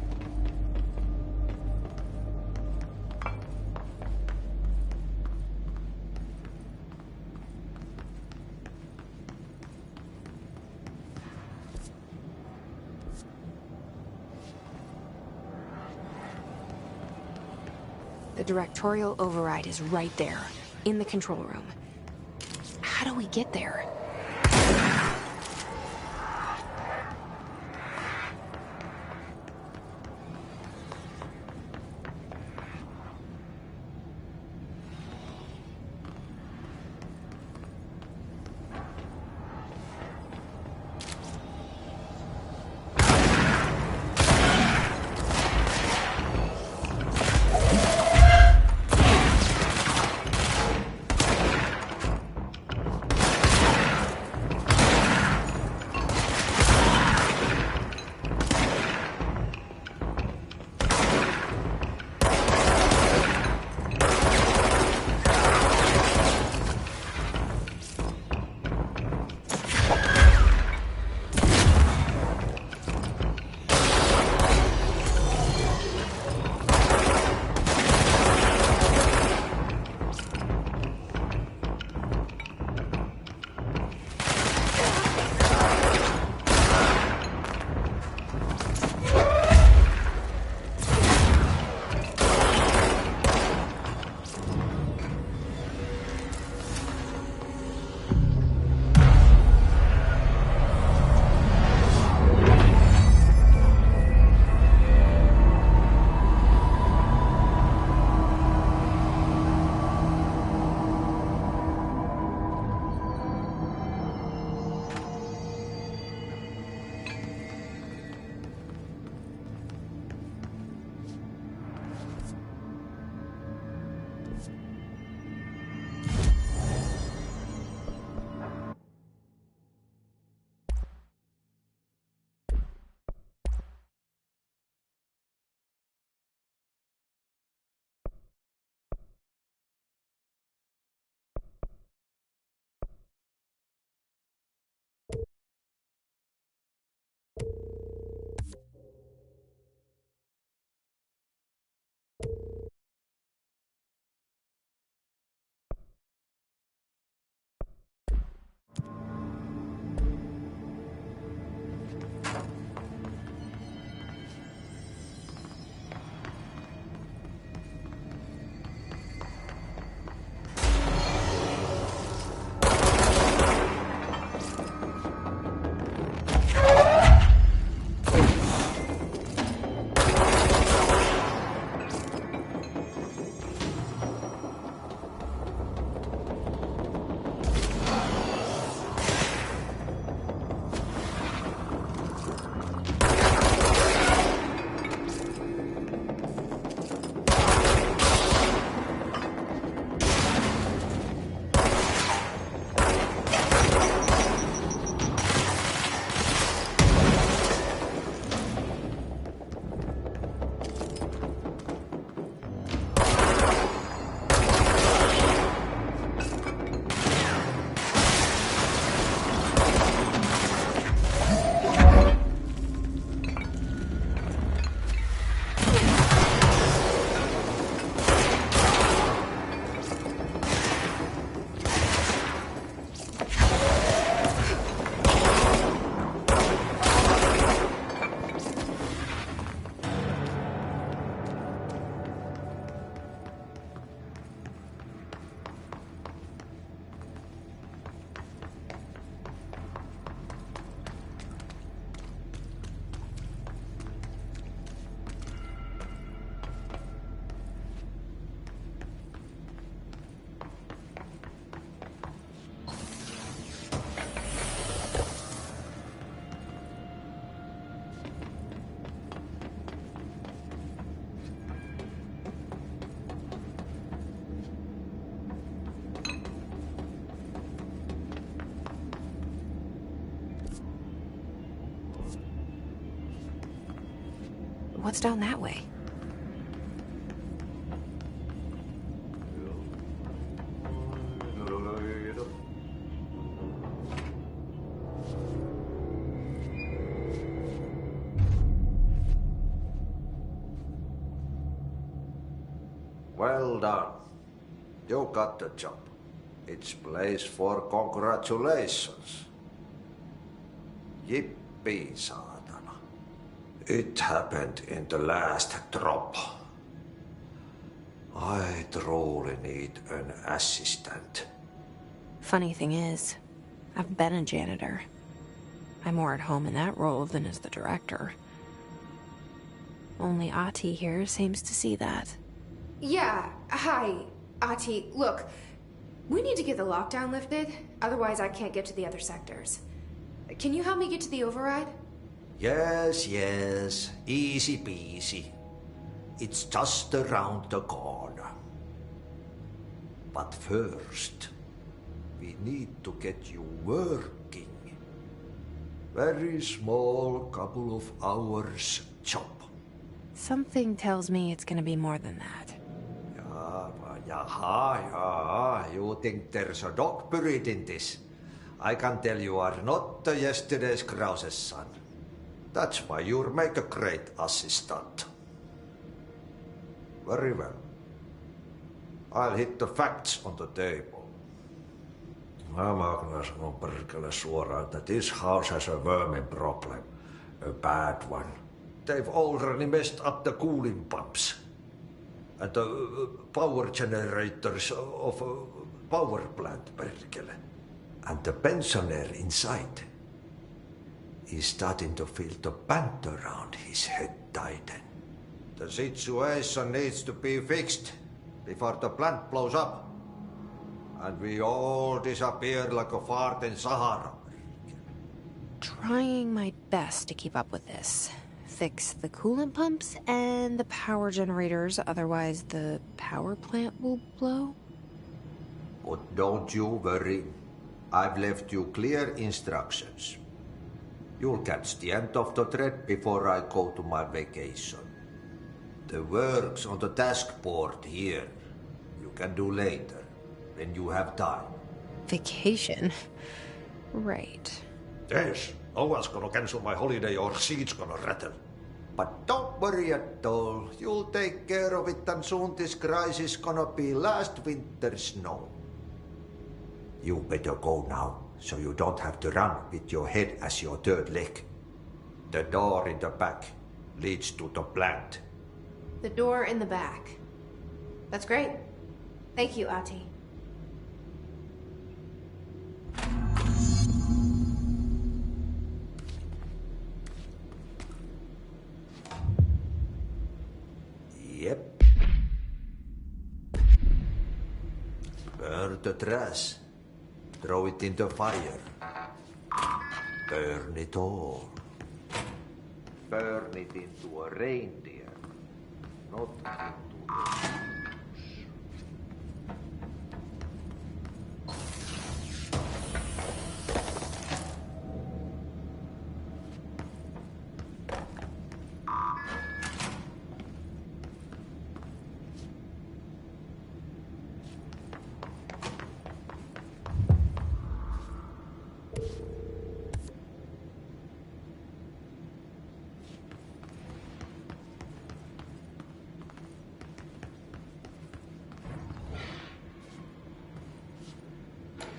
directorial override is right there, in the control room. How do we get there? What's down that way? Well done. You got the job. It's place for congratulations. Yippee, saatana. It happened in the last drop. I truly need an assistant. Funny thing is, I've been a janitor. I'm more at home in that role than as the director. Only Ahti here seems to see that. Yeah, hi, Ahti. Look, we need to get the lockdown lifted, otherwise I can't get to the other sectors. Can you help me get to the override? Yes, yes. Easy peasy. It's just around the corner. But first, we need to get you working. Very small, couple of hours job. Something tells me it's gonna be more than that. Yeah. You think there's a dog buried in this? I can tell you are not yesterday's Krause's son. That's why you'll make a great assistant. Very well. I'll hit the facts on the table. Mä kyllä sanon perkele suoraan, että this house has a vermin problem. A bad one. They've already messed up the cooling pumps. And the power generators of a power plant, perkele. And the pensioner inside is starting to feel the band around his head tighten. The situation needs to be fixed before the plant blows up. And we all disappear like a fart in Sahara. Trying my best to keep up with this. Fix the coolant pumps and the power generators, otherwise the power plant will blow. But don't you worry. I've left you clear instructions. You'll catch the end of the thread before I go to my vacation. The work's on the task board here. You can do later, when you have time. Vacation? Right. Yes, no one's gonna cancel my holiday or seat's gonna rattle. But don't worry at all. You'll take care of it and soon this crisis gonna be last winter's snow. You better go now, so you don't have to run with your head as your third leg. The door in the back leads to the plant. The door in the back. That's great. Thank you, Ahti. Yep. Burn the trash. Throw it in the fire. Burn it all. Burn it into a reindeer, not into a...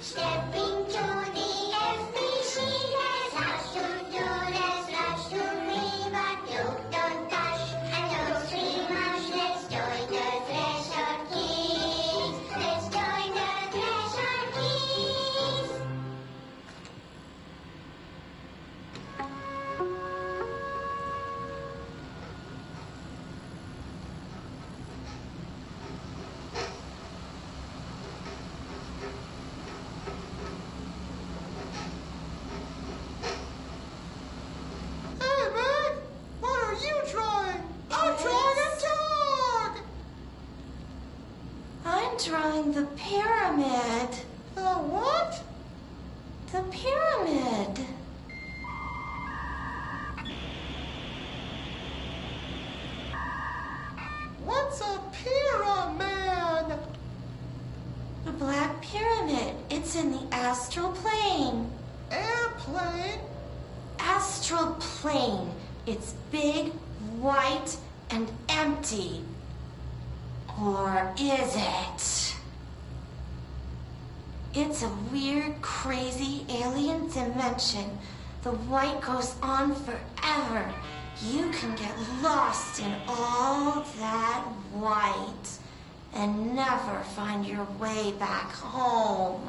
Stepping to the FBC, there's lots to do, there's lots to read, but you don't touch and don't scream much. Let's join the Treasure Keys. Let's join the Treasure Keys. Drawing the pyramid. The what? The pyramid. What's a pyramid? The Black Pyramid. It's in the astral plane. Airplane? Astral plane. It's big, white, and empty. Or is it? It's a weird, crazy alien dimension. The white goes on forever. You can get lost in all that white. and never find your way back home.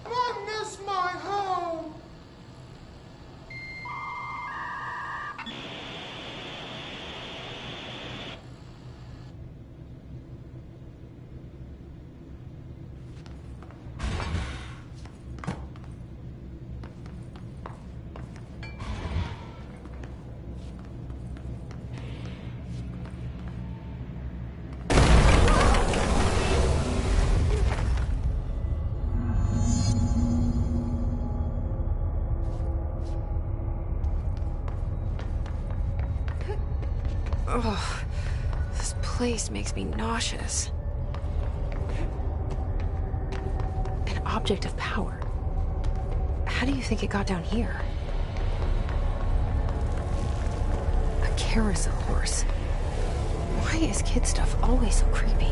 I miss my home. Ugh, this place makes me nauseous. An object of power. How do you think it got down here? A carousel horse. Why is kid stuff always so creepy?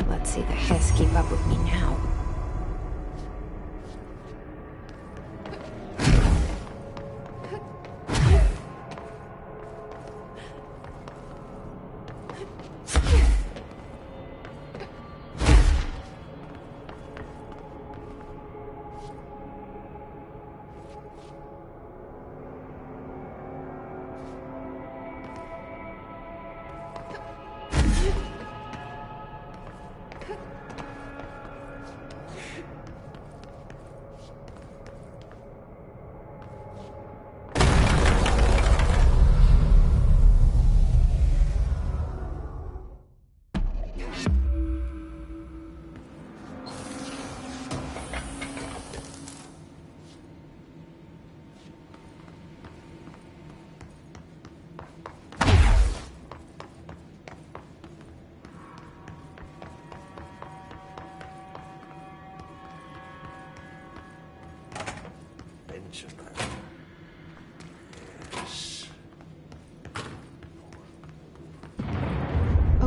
Let's see the Hess keep up with me now.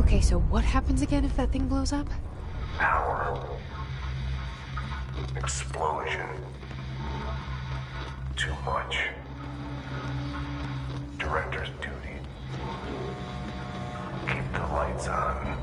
Okay, so what happens again if that thing blows up? Power. Explosion. Too much. Director's duty. Keep the lights on.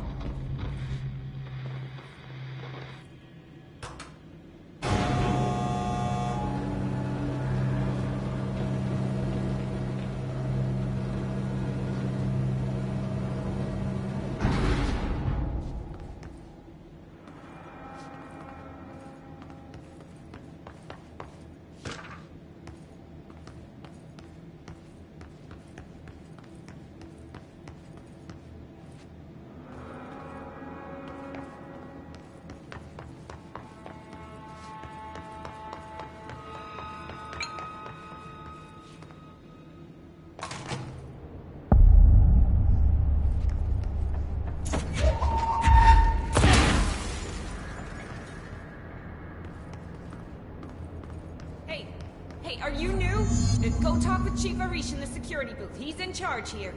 Hey, are you new? Go talk with Chief Arish in the security booth. He's in charge here.